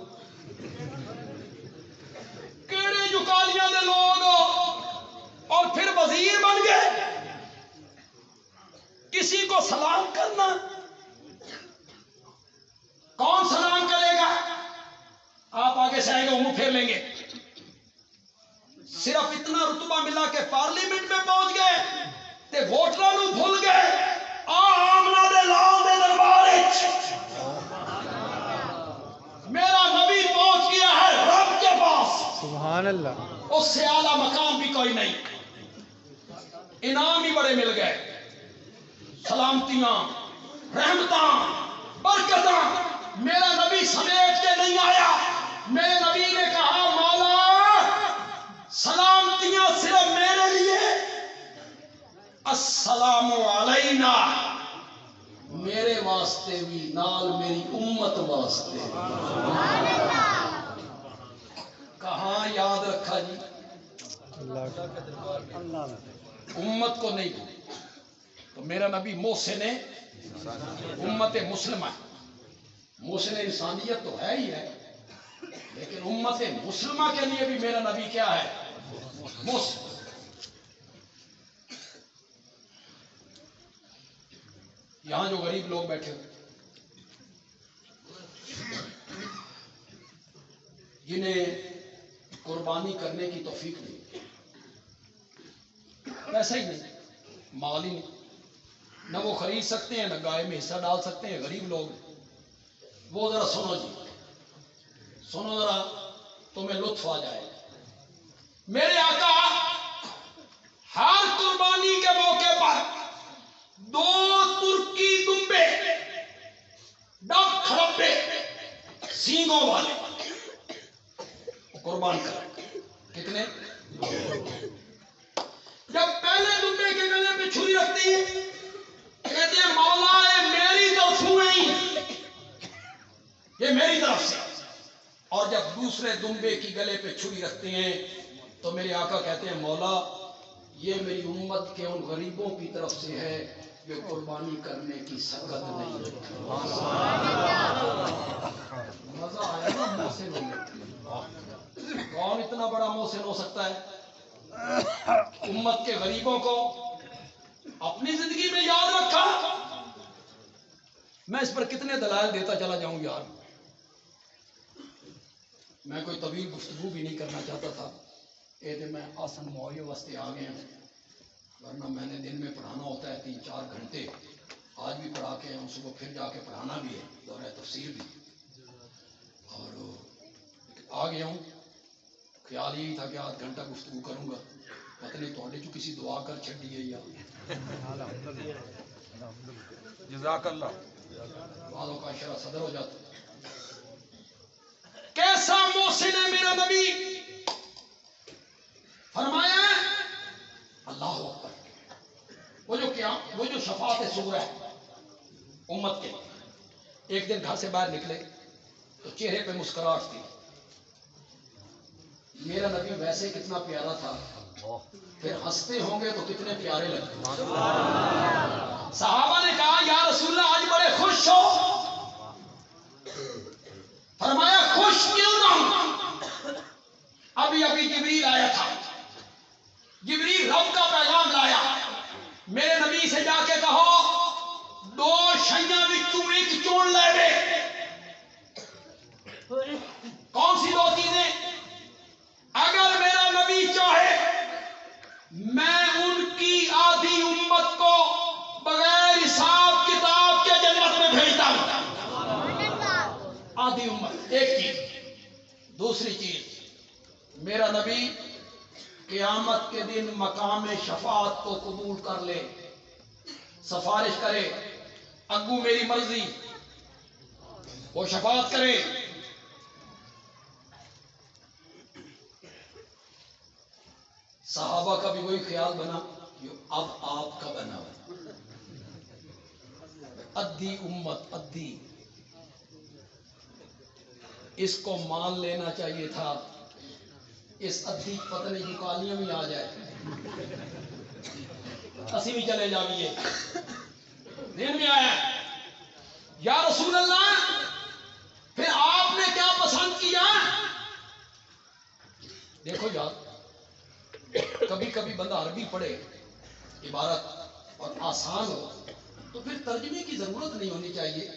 کیڑے جکالیاں دے لوگ، اور پھر وزیر بن گئے۔ کسی کو سلام کرنا، کون سلام کرے گا؟ آپ آگے سے آئیں گے منہ پھیر لیں گے۔ صرف اتنا رتبہ ملا کہ پارلیمنٹ میں پہنچ گئے تے ووٹراں نو بھول گئے۔ آمنا دے لال دے دربار وچ میرا سبحان اللہ. اس سے اعلیٰ مقام بھی کوئی نہیں. انعام ہی بڑے مل گئے. سلامتیاں، رحمتاں، برکتاں میرا نبی سمیٹ کے نہیں آیا. میرے نبی نے کہا مولا سلامتیاں صرف میرے لیے، السلام علینا میرے واسطے بھی، نال میری امت واسطے بھی. کہاں یاد رکھا جی؟ امت کو نہیں. تو میرا نبی محسن امت مسلمہ ہے. محسن انسانیت تو ہے ہی ہے، لیکن امت مسلمہ کے لیے بھی میرا نبی کیا ہے؟ محسن. یہاں جو غریب لوگ بیٹھے ہوئے جنہیں قربانی کرنے کی توفیق نہیں، پیسہ ہی نہیں، مال ہی نہیں، نہ وہ خرید سکتے ہیں، نہ گائے میں حصہ ڈال سکتے ہیں، غریب لوگ، وہ ذرا سنو جی، سنو ذرا تمہیں لطف آ جائے. میرے آقا ہر قربانی کے موقع پر 2 ترکی دمبے ڈب کھڑپے سینگوں والے قربان کر. کتنے؟ جب پہلے دمبے کے گلے پہ چھری رکھتی ہے کہتے ہیں مولا یہ میری طرف نہیں، یہ میری طرف سے. اور جب دوسرے دمبے کی گلے پہ چھری رکھتے ہیں تو میرے آقا کہتے ہیں مولا یہ میری امت کے ان غریبوں کی طرف سے ہے جو قربانی کرنے کی سکت نہیں رکھتے. مزہ آیا نا محسن ہونے. کون اتنا بڑا محسن ہو سکتا ہے؟ امت کے غریبوں کو اپنی زندگی میں یاد رکھا. میں اس پر کتنے دلائل دیتا چلا جاؤں یار. میں کوئی طویل گفتگو بھی نہیں کرنا چاہتا تھا. میں آسن معاویہ واسطے آ گئے ہیں، ورنہ میں نے دن میں پڑھانا ہوتا ہے 3-4 گھنٹے. آج بھی پڑھا کے ہوں، صبح پھر جا کے پڑھانا بھی ہے، دورہ تفسیر بھی. اور آ گیا ہوں، خیال یہی تھا کہ آدھ گھنٹہ گفتگو کروں گا. پتہ نہیں تو جو کسی دعا کر چھڑی ہے یا جزاک اللہ. بعضوں کا شرح صدر ہو جاتا. کیسا محسن ہے میرا نبی. فرمایا اللہ اکبر. وہ جو شفاعت صغری ہے امت کے. ایک دن گھر سے باہر نکلے تو چہرے پہ مسکراہٹ تھی. میرا نبی ویسے کتنا پیارا تھا، پھر ہنستے ہوں گے تو کتنے پیارے لگتے. صحابہ نے کہا یا رسول اللہ آج بڑے خوش ہو. فرمایا خوش کیوں نہ ہوں، ابھی جبریل آیا تھا. جبریل رب کا پیغام لایا. میرے نبی سے جا کے کہو 2 شیاں وچوں ایک چون لے وے. کون سی 2 چیزیں؟ اگر میرا نبی چاہے میں ان کی آدھی امت کو بغیر حساب کتاب کے جنت میں بھیجتا ہوں. آدھی امت. ایک چیز. دوسری چیز میرا نبی قیامت کے دن مقام شفاعت کو قبول کر لے، سفارش کرے، اگو میری مرضی، وہ شفاعت کرے. صحابہ کا بھی وہی خیال بنا جو اب آپ کا بنا. ادھی امت ادھی، اس کو مان لینا چاہیے تھا. اس ادھی پتہ نہیں کالیاں بھی آ جائے، اسی بھی چلے جائیے. دین میں آیا یا رسول اللہ پھر آپ نے کیا پسند کیا؟ دیکھو یار، کبھی کبھی بندہ عربی پڑھے عبارت اور آسان ہو تو پھر ترجمے کی ضرورت نہیں ہونی چاہیے.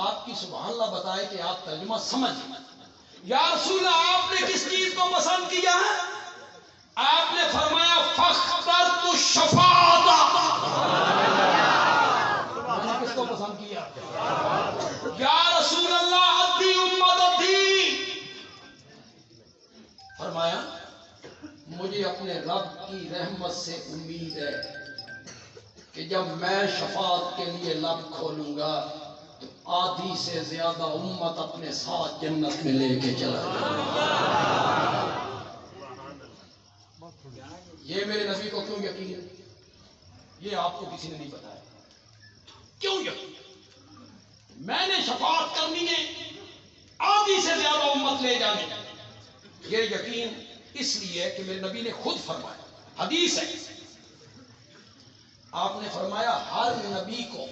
آپ کی سبحان اللہ بتائے کہ آپ ترجمہ سمجھ. یا رسول اللہ آپ نے کس چیز کو پسند کیا ہے؟ آپ نے فرمایا فاخترت الشفاعۃ. میں نے کس کو پسند کیا؟ یا رسول اللہ ادھی امت ادھی. فرمایا اپنے رب کی رحمت سے امید ہے کہ جب میں شفاعت کے لیے لب کھولوں گا تو آدھی سے زیادہ امت اپنے ساتھ جنت میں لے کے چلا جائے. یہ میرے نبی کو کیوں یقین ہے؟ یہ آپ کو کسی نے نہیں بتایا. کیوں یقین؟ میں نے شفاعت کرنی ہے، آدھی سے زیادہ امت لے جانے. یہ یقین اس لیے کہ میرے نبی نے خود فرمایا، حدیث ہے، آپ نے فرمایا ہر نبی کو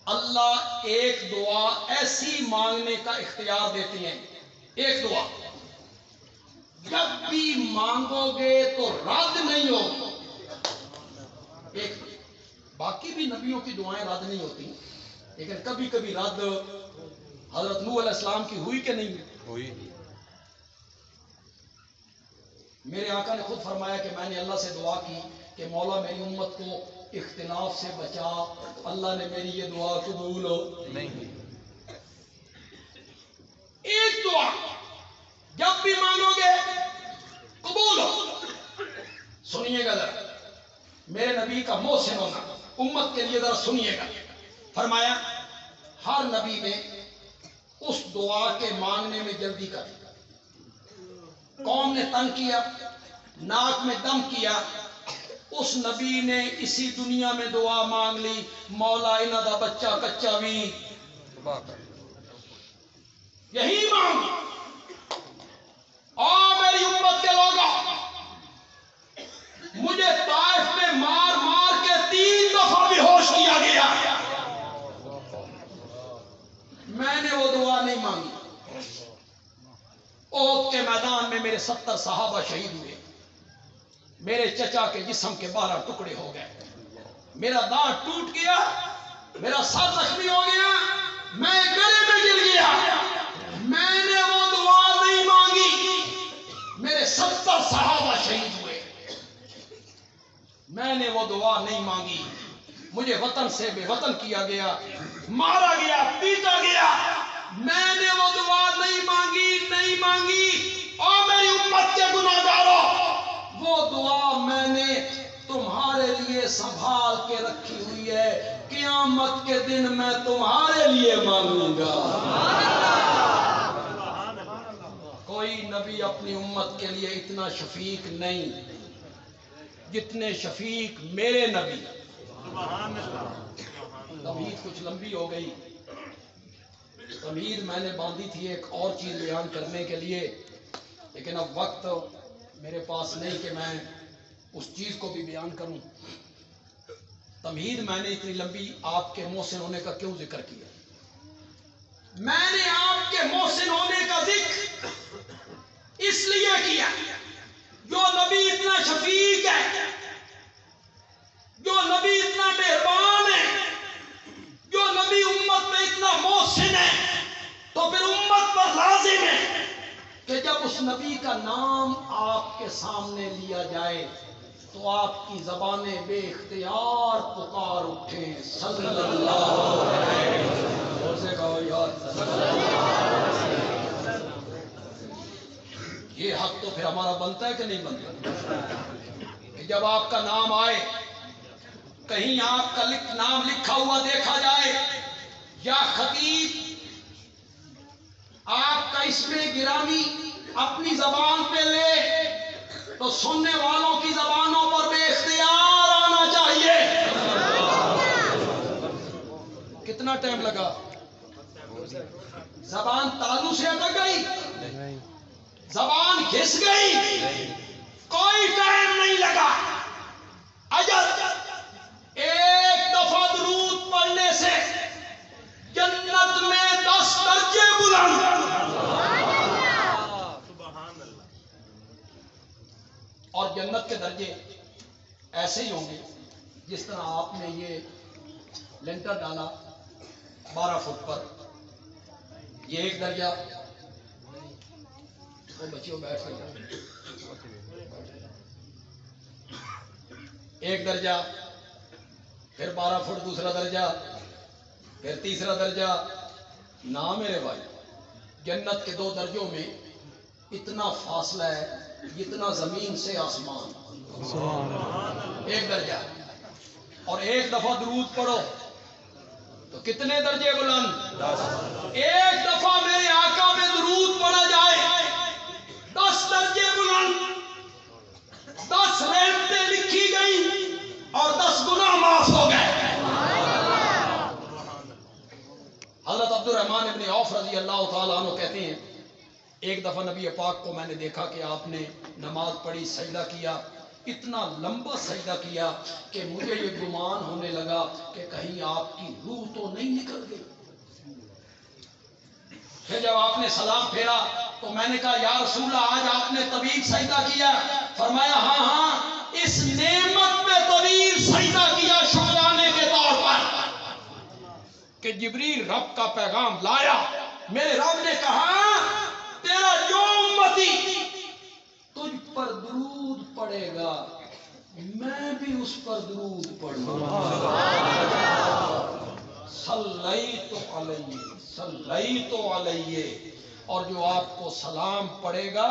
اللہ ایک دعا ایسی مانگنے کا اختیار دیتے ہیں. ایک دعا جب بھی مانگو گے تو رد نہیں ہوگی. ایک باقی بھی نبیوں کی دعائیں رد نہیں ہوتی، لیکن کبھی کبھی رد حضرت نوح علیہ السلام کی ہوئی کہ نہیں ہوئی؟ میرے آقا نے خود فرمایا کہ میں نے اللہ سے دعا کی کہ مولا میری امت کو اختلاف سے بچا. اللہ نے میری یہ دعا قبول نہیں. ایک دعا جب بھی مانگو گے قبول ہو. سنیے گا ذرا میرے نبی کا محسن ہونا امت کے لیے، ذرا سنیے گا. فرمایا ہر نبی نے اس دعا کے مانگنے میں جلدی کر. قوم نے تنگ کیا، ناک میں دم کیا، اس نبی نے اسی دنیا میں دعا مانگ لی، مولا انہاں دا بچہ کچا بھی یہی مانگ. میری امت کے لوگوں، مجھے طائف میں مار مار کے 3 دفعہ بھی ہوش کیا گیا، میں نے وہ دعا نہیں مانگی. احد کے میدان میں میرے 70 صحابہ شہید ہوئے، میرے چچا کے جسم کے 12 ٹکڑے ہو گئے، میرا دانت ٹوٹ گیا، میرا سر زخمی ہو گیا، میں گلے میں گر گیا. میں نے وہ دعا نہیں مانگی، میرے 70 صحابہ شہید ہوئے، میں نے وہ دعا نہیں مانگی. مجھے وطن سے بے وطن کیا گیا، مارا گیا، پیٹا گیا، میں نے وہ دعا نہیں مانگی. اور میری امت کے گناہ گاروں، وہ دعا میں نے تمہارے لیے سنبھال کے رکھی ہوئی ہے، قیامت کے دن میں تمہارے لیے مانگوں گا. کوئی نبی اپنی امت کے لیے اتنا شفیق نہیں جتنے شفیق میرے نبی. تمہید کچھ لمبی ہو گئی، تمہید میں نے باندھی تھی ایک اور چیز بیان کرنے کے لیے، لیکن اب وقت میرے پاس نہیں کہ میں اس چیز کو بھی بیان کروں. تمہید میں نے اتنی لمبی آپ کے محسن ہونے کا کیوں ذکر کیا؟ میں نے آپ کے محسن ہونے کا ذکر اس لیے کیا جو نبی اتنا شفیق ہے، جو نبی اتنا مہربان ہے، جو نبی امت میں اتنا محسن ہے، تو پھر امت پر لازم ہے کہ جب اس نبی کا نام آپ کے سامنے لیا جائے تو آپ کی زبانیں بے اختیار پکار اٹھیں صلی اللہ علیہ وسلم. اور سے کہو یار یہ حق تو پھر ہمارا بنتا ہے کہ نہیں بنتا کہ جب آپ کا نام آئے، کہیں آپ کا نام لکھا ہوا دیکھا جائے یا خطیب آپ کا اسم گرامی اپنی زبان پہ لے تو سننے والوں کی زبانوں پر بے اختیار آنا چاہیے. کتنا ٹائم لگا؟ زبان تالو سے اٹک گئی، زبان گھس گئی، کوئی ٹائم نہیں لگا. اجل ایک دفعہ درود پڑھنے سے جنت میں 10 درجے بلند. اور جنت کے درجے ایسے ہی ہوں گے جس طرح آپ نے یہ لینٹر ڈالا 12 فٹ پر، یہ ایک درجہ، وہ بچیوں بیٹھ کر ایک درجہ، پھر 12 فٹ دوسرا درجہ، پھر تیسرا درجہ. نہ میرے بھائی، جنت کے 2 درجوں میں اتنا فاصلہ ہے جتنا زمین سے آسمان، سبحان اللہ، ایک درجہ. اور ایک دفعہ درود پڑھو تو کتنے درجے بلند؟ 10. ایک دفعہ میرے آقا پہ درود پڑھا جائے 10 درجے بلند، 10 رحمتیں لکھی گئی اور 10 گناہ معاف ہو گئے. حضرت عبد الرحمن ابن عوف رضی اللہ تعالیٰ عنہ کہتے ہیں ایک دفعہ نبی پاک کو میں نے دیکھا کہ آپ نے نماز پڑھی، سجدہ کیا، اتنا لمبا سجدہ کیا کہ مجھے یہ گمان ہونے لگا کہ کہیں آپ کی روح تو نہیں نکل گئی. پھر جب آپ نے سلام پھیرا تو میں نے کہا یا رسول اللہ آج آپ نے طویل سجدہ کیا. فرمایا ہاں ہاں اس نعمت پہ طویل سجدہ کیا شکرانے کے طور پر کہ جبریل رب کا پیغام لایا. میرے رب نے کہا تیرا جو امتی تجھ پر درود پڑے گا میں بھی اس پر درود پڑھوں گا. صلیت علیہ، اور جو آپ کو سلام پڑے گا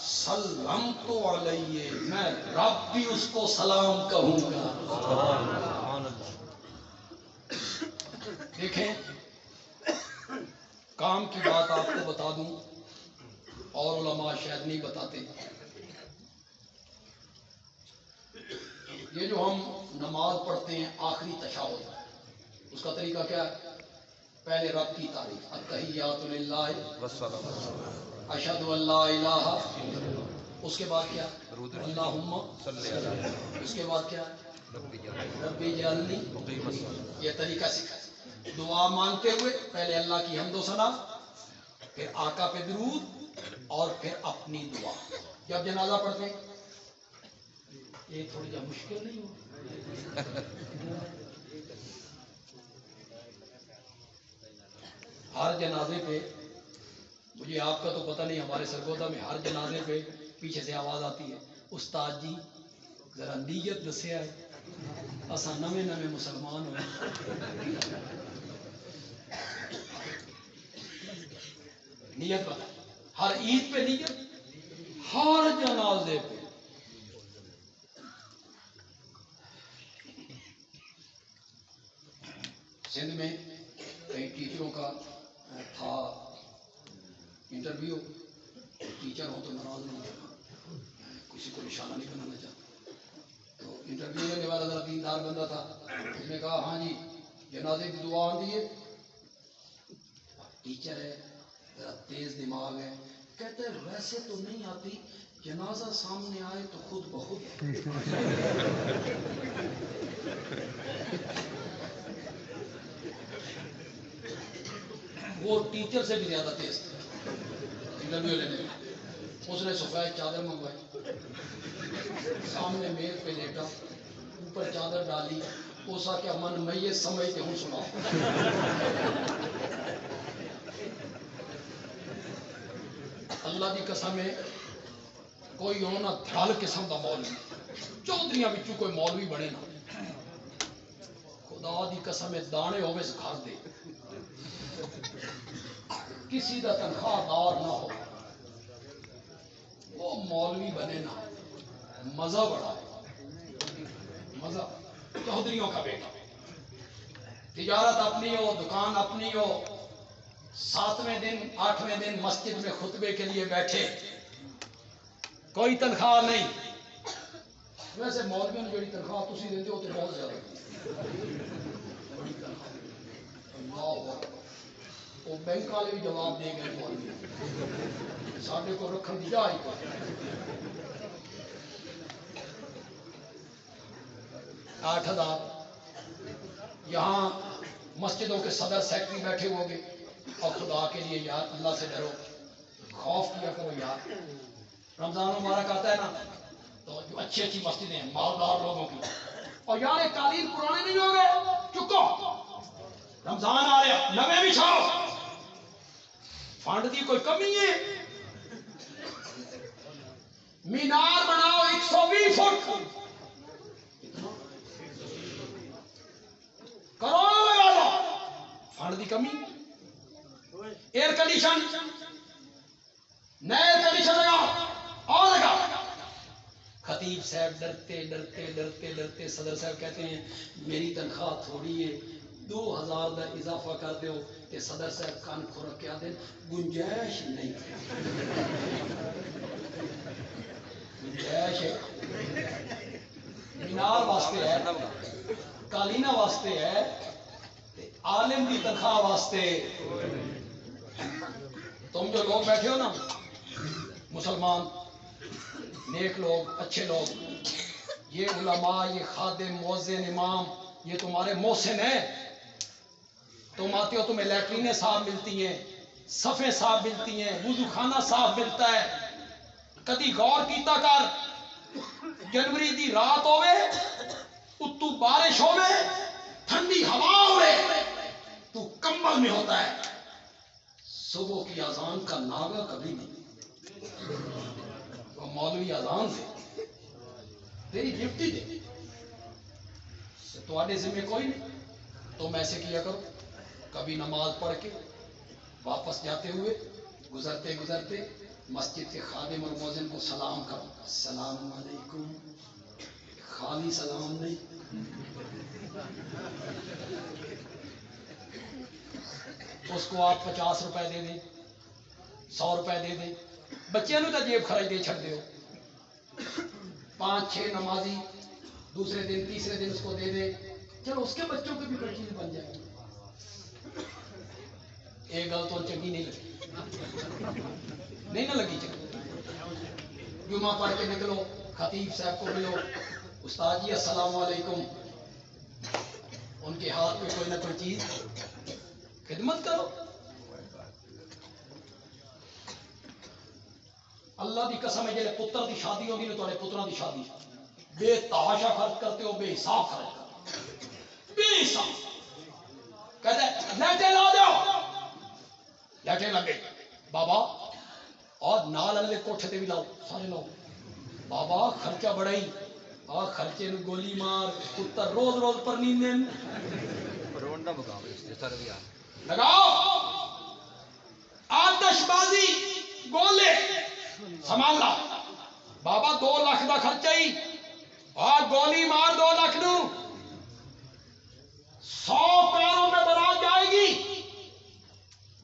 سلمت علیہ، میں رب بھی اس کو سلام کہوں گا. دیکھیں کام کی بات آپ کو بتا دوں اور علماء شاید نہیں بتاتے. یہ جو ہم نماز پڑھتے ہیں آخری تشہد، اس کا طریقہ کیا ہے؟ پہلے رب کی تعریف، التحیات للہ اشہد ان لا الہ، اس کے بعد کیا؟ اللہم، اس کے بعد کیا؟ ربی جعلنی. یہ طریقہ سکھا. دعا مانگتے ہوئے پہلے اللہ کی حمد و ثنا، پھر آقا پہ درود اور پھر اپنی دعا. جب جنازہ پڑھتے ہیں یہ تھوڑی جا مشکل نہیں ہو؟ ہر جنازے پہ، مجھے آپ کا تو پتہ نہیں، ہمارے سرگودا میں ہر جنازے پہ پیچھے سے آواز آتی ہے استاد جی ذرا نیت دسیا ہے اساں نویں نویں مسلمان ہوں. نیت بتا، ہر عید پہ نیت، ہر جنازے پہ. سندھ میں کئی ٹیچروں کا تھا انٹرویو، ٹیچر ہو تو ناراض نہیں ہوتا، کسی کو نشانہ نہیں بنانا چاہتا. تو انٹرویو لینے والا ذرا دیندار بندہ تھا، اس نے کہا ہاں جی جنازے کی دعا آتی ہے. ٹیچر ہے ذرا تیز دماغ ہے، کہتے ہیں ویسے تو نہیں آتی، جنازہ سامنے آئے تو خود بخود. وہ ٹیچر سے بھی زیادہ تیز تھا انٹرویو لینے میں. اس نے سفید چادر منگوائی، سامنے میز پہ لیٹا، اوپر چادر ڈالی، اوسا کیا من میت سمجھتے ہوں سنا. اللہ کی قسم ہے کوئی ہونا دھڑل قسم کا مولوی، چودھریاں بچوں کوئی مولوی بنے نا، خدا دی قسم ہے دانے ہوئے گھر دے، کسی کا تنخواہ دار نہ ہو، وہ مولوی بنے نا، مزہ بڑا ہے، مزہ. چودھریوں کا بیٹا، تجارت اپنی ہو، دکان اپنی ہو، 7ویں دن 8ویں دن مسجد میں خطبے کے لیے بیٹھے، کوئی تنخواہ نہیں. ویسے مولویوں نے جڑی تنخواہ تسی دیتے ہو تو بہت زیادہ، وہ بینک والے بھی جواب دے گئے مولوی ساڈے کو رکھن دی جا ہی کوئی. 8,000 یہاں مسجدوں کے صدر سیکٹری بیٹھے ہو گے، اور خدا کے لیے یار اللہ سے ڈرو، خوف کیا کرو یار. رمضان مبارک آتا ہے نا تو جو اچھی اچھی مسجدیں ہیں مالدار لوگوں کی، اور یار یہ قالین پرانے نہیں ہو گئے، چکو رمضان آ رہا نویں بھی چھاؤ، فنڈ کی کوئی کمی ہے. مینار بناؤ 120 فٹ، کروڑوں لگا لو، فنڈ کی کمی. ایئر کنڈیشن، نئے ایئر کنڈیشن خطیب صاحب ڈرتے ڈرتے ڈرتے ڈرتے صدر صاحب کہتے ہیں میری تنخواہ تھوڑی ہے 2000 کا اضافہ کر دیو کہ صدر صاحب کان کھرک کے آتے گنجائش نہیں گنجائش ہے مینار واسطے ہے کالینہ واسطے ہے عالم کی تنخواہ واسطے تم جو لوگ بیٹھے ہو نا مسلمان نیک لوگ اچھے لوگ یہ علماء یہ خادم مؤذن امام یہ تمہارے محسن ہیں تم آتے ہو تمہیں لیٹرینیں صاف ملتی ہیں صفیں صاف ملتی ہیں وضو خانہ صاف ملتا ہے کدی غور کیتا کر جنوری دی رات ہوئے اتو بارش ہوئے ٹھنڈی ہوا ہوئے تو کمبل میں ہوتا ہے صبح کی اذان کا ناغہ کبھی نہیں وہ مولوی اذان سے تیری ڈیوٹی دے تمہارے ذمہ کوئی نہیں تم ایسے کیا کرو کبھی نماز پڑھ کے واپس جاتے ہوئے گزرتے گزرتے مسجد کے خادم اور مؤذن کو سلام کرو السلام علیکم خالی سلام نہیں اس کو آپ 50 روپے دے دیں 100 روپے دے دیں بچے نو تو جیب خرچ دے چھڑ دیو 5-6 نمازی دوسرے دن تیسرے دن اس کو دے دیں چلو اس کے بچوں کی بھی کوئی چیز بن جائے گی ایک گل تو چنگی نہیں لگی نہیں نہ لگی چنگی جمعہ پڑھ کے نکلو خطیب صاحب کو ملو استاد جی السلام علیکم ان کے ہاتھ میں کوئی نہ کوئی چیز خدمت کرو اللہ دی قسم ہے جلے پتر دی شادی ہوگی نا تھوڑے پتروں دی شادی بے تحاشا خرچ کرتے ہو بے حساب خرچ کرتے ہو بے حساب کہتے ہیں لیٹے لا دو لیٹے لگے بابا اور نال والے کوٹھے تے بھی لاؤ سارے لاؤ بابا خرچہ بڑھائی اور خرچے نو گولی مار پتر روز روز پر نیندن روندا مقام ہے لگاؤ آتش بازی گولے سامان لا بابا 2 لاکھ دا خرچہ ہی اور گولی مار 2 لاکھ نو 100 کاروں میں برات جائے گی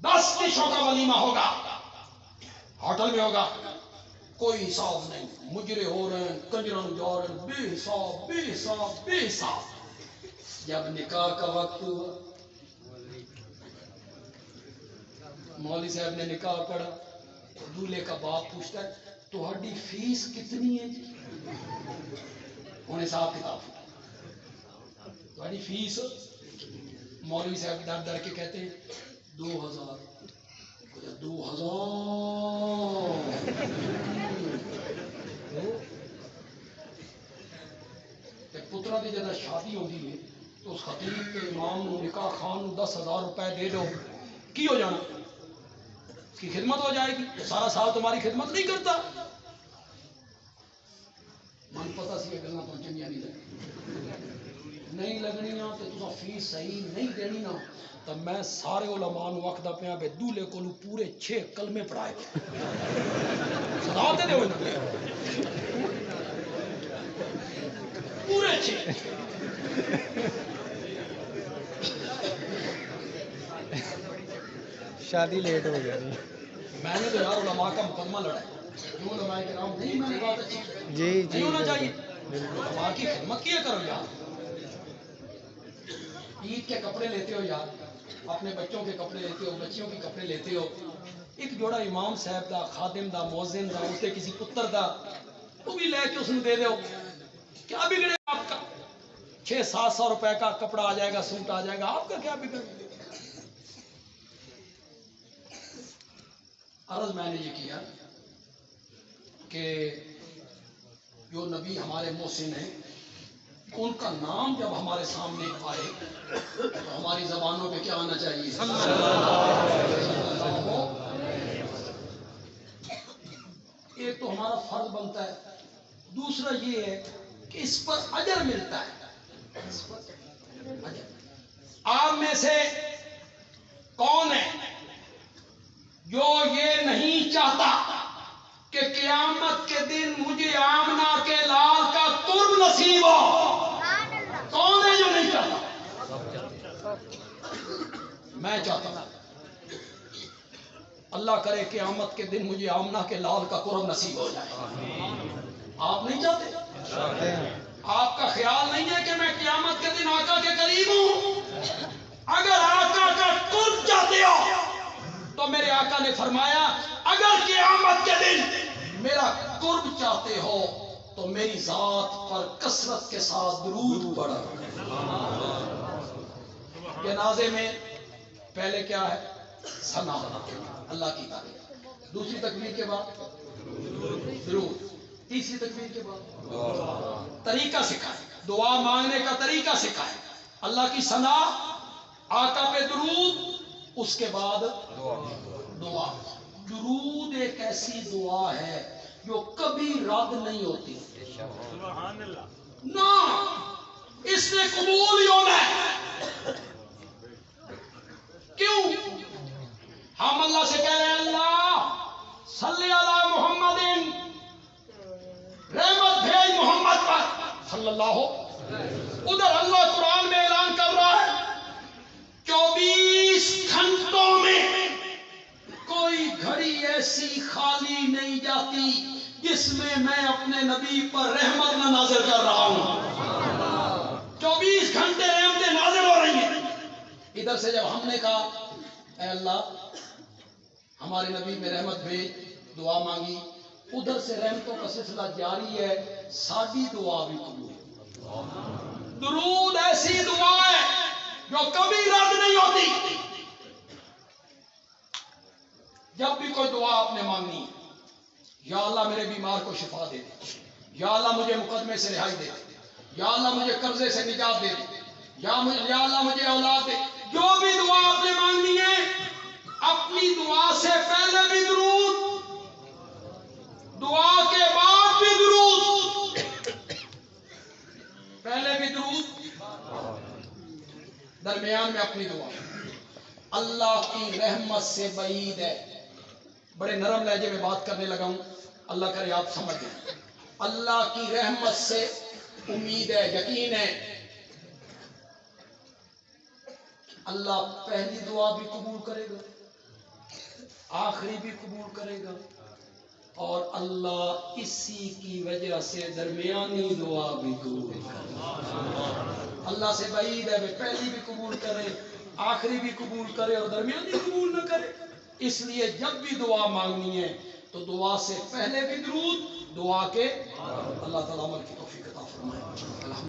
10 ڈشوں کا ولیمہ ہوگا ہوٹل میں ہوگا کوئی حساب نہیں مجرے ہو رہے ہیں کنجروں جا رہے ہیں بے حساب بے حساب بے حساب جب نکاح کا وقت ہوا مولوی صاحب نے نکاح پڑھا دولہے کا باپ پوچھتا ہے تہاڈی فیس کتنی ہے جی انہیں صاحب کتاب تہاڈی فیس مولوی صاحب ڈر ڈر کے کہتے ہیں 2000 پترا کی جب شادی ہوتی ہے تو اس خطیب کے امام نکاح خان 10,000 روپے دے دو کی ہو جانا اس کی خدمت ہو جائے گی سارا سال تمہاری خدمت نہیں کرتا من پتا سی گلا تو چنگیاں نہیں لگنی تو تصا فیس صحیح نہیں دینی نا تو میں سارے علماء نو وقت پیا بے دولے کو پورے 6 کلمے پڑھائے صدا دے دے پورے 6 شادی لیٹ ہو گیا میں نے تو یار علماء کا مقدمہ لڑا ہے کیوں علماء کرام نہیں میں نے بات اچھی جی نہیں ہونا چاہیے علماء کی خدمت کیا کرو یار عید کے کپڑے لیتے ہو یار اپنے بچوں کے کپڑے لیتے ہو بچیوں کے کپڑے لیتے ہو ایک جوڑا امام صاحب دا خادم دا مؤذن دا اس کے کسی پتر دا وہ بھی لے کے اس نے دے دو کیا بگڑے آپ کا 600-700 روپے کا کپڑا آ جائے گا سوٹ آ جائے گا آپ کا کیا بگڑ عرض میں نے یہ کیا کہ جو نبی ہمارے محسن ہیں ان کا نام جب ہمارے سامنے آئے تو ہماری زبانوں پہ کیا آنا چاہیے ایک تو ہمارا فرض بنتا ہے دوسرا یہ ہے کہ اس پر اجر ملتا ہے آپ میں سے کون ہے جو یہ نہیں چاہتا کہ قیامت کے دن مجھے آمنہ کے لال کا قرب نصیب ہو. کون ہے جو نہیں چاہتا؟ میں چاہتا ہوں. اللہ کرے قیامت کے دن مجھے آمنہ کے لال کا قرب نصیب ہو جائے. آپ نہیں چاہتے؟ آپ کا خیال نہیں ہے کہ میں قیامت کے دن آقا کے قریب ہوں؟ اگر آقا کا قرب چاہتے ہو تو میرے آقا نے فرمایا اگر قیامت کے دن میرا قرب چاہتے ہو تو میری ذات پر کثرت کے ساتھ درود پڑھا. جنازے میں پہلے کیا ہے؟ ثنا، اللہ کی تعریف. دوسری تکبیر کے بعد درود. تیسری تکبیر کے بعد طریقہ سکھائے، دعا مانگنے کا طریقہ سکھائے. اللہ کی ثنا، آقا پہ درود، اس کے بعد دعا. درود ایک ایسی دعا ہے جو کبھی رد نہیں ہوتی. نہ اس نے قبول ہی ہونا ہے. کیوں؟ ہم اللہ سے کہہ رہے ہیں اللہ صلی علی محمد، رحمت بھیج محمد پر صلی اللہ ہو. ادھر اللہ قرآن میں اعلان کر رہا ہے 24 گھنٹوں میں کوئی گھڑی ایسی خالی نہیں جاتی جس میں میں اپنے نبی پر رحمت نہ نازل کر رہا ہوں. 24 گھنٹے رحمتیں نازل ہو رہی ہیں. ادھر سے جب ہم نے کہا اے اللہ ہمارے نبی میں رحمت بھیج، دعا مانگی، ادھر سے رحمتوں کا سلسلہ جاری ہے. ساری دعا بھی قبول. درود ایسی دعا ہے جو کبھی رد نہیں ہوتی. جب بھی کوئی دعا آپ نے مانگنی ہے، یا اللہ میرے بیمار کو شفا دے دے، یا اللہ مجھے مقدمے سے رہائی دے دے، یا اللہ مجھے قرضے سے نجات دے دے، یا اللہ مجھے اولاد دے. جو بھی دعا آپ نے مانگنی ہے اپنی دعا سے پہلے بھی درود، دعا کے بعد بھی درود. پہلے بھی درود، درمیان میں اپنی دعا. اللہ کی رحمت سے بعید ہے. بڑے نرم لہجے میں بات کرنے لگا ہوں، اللہ کرے آپ سمجھ لیں. اللہ کی رحمت سے امید ہے، یقین ہے. اللہ پہلی دعا بھی قبول کرے گا، آخری بھی قبول کرے گا، اور اللہ اسی کی وجہ سے درمیانی دعا بھی قبول کرے گا. اللہ سے بعید ہے کہ پہلی بھی قبول کرے، آخری بھی قبول کرے اور درمیانی قبول نہ کرے. اس لیے جب بھی دعا مانگنی ہے تو دعا سے پہلے بھی درود، دعا کے. اللہ تعالیٰ عمل کی توفیق عطا فرمائے.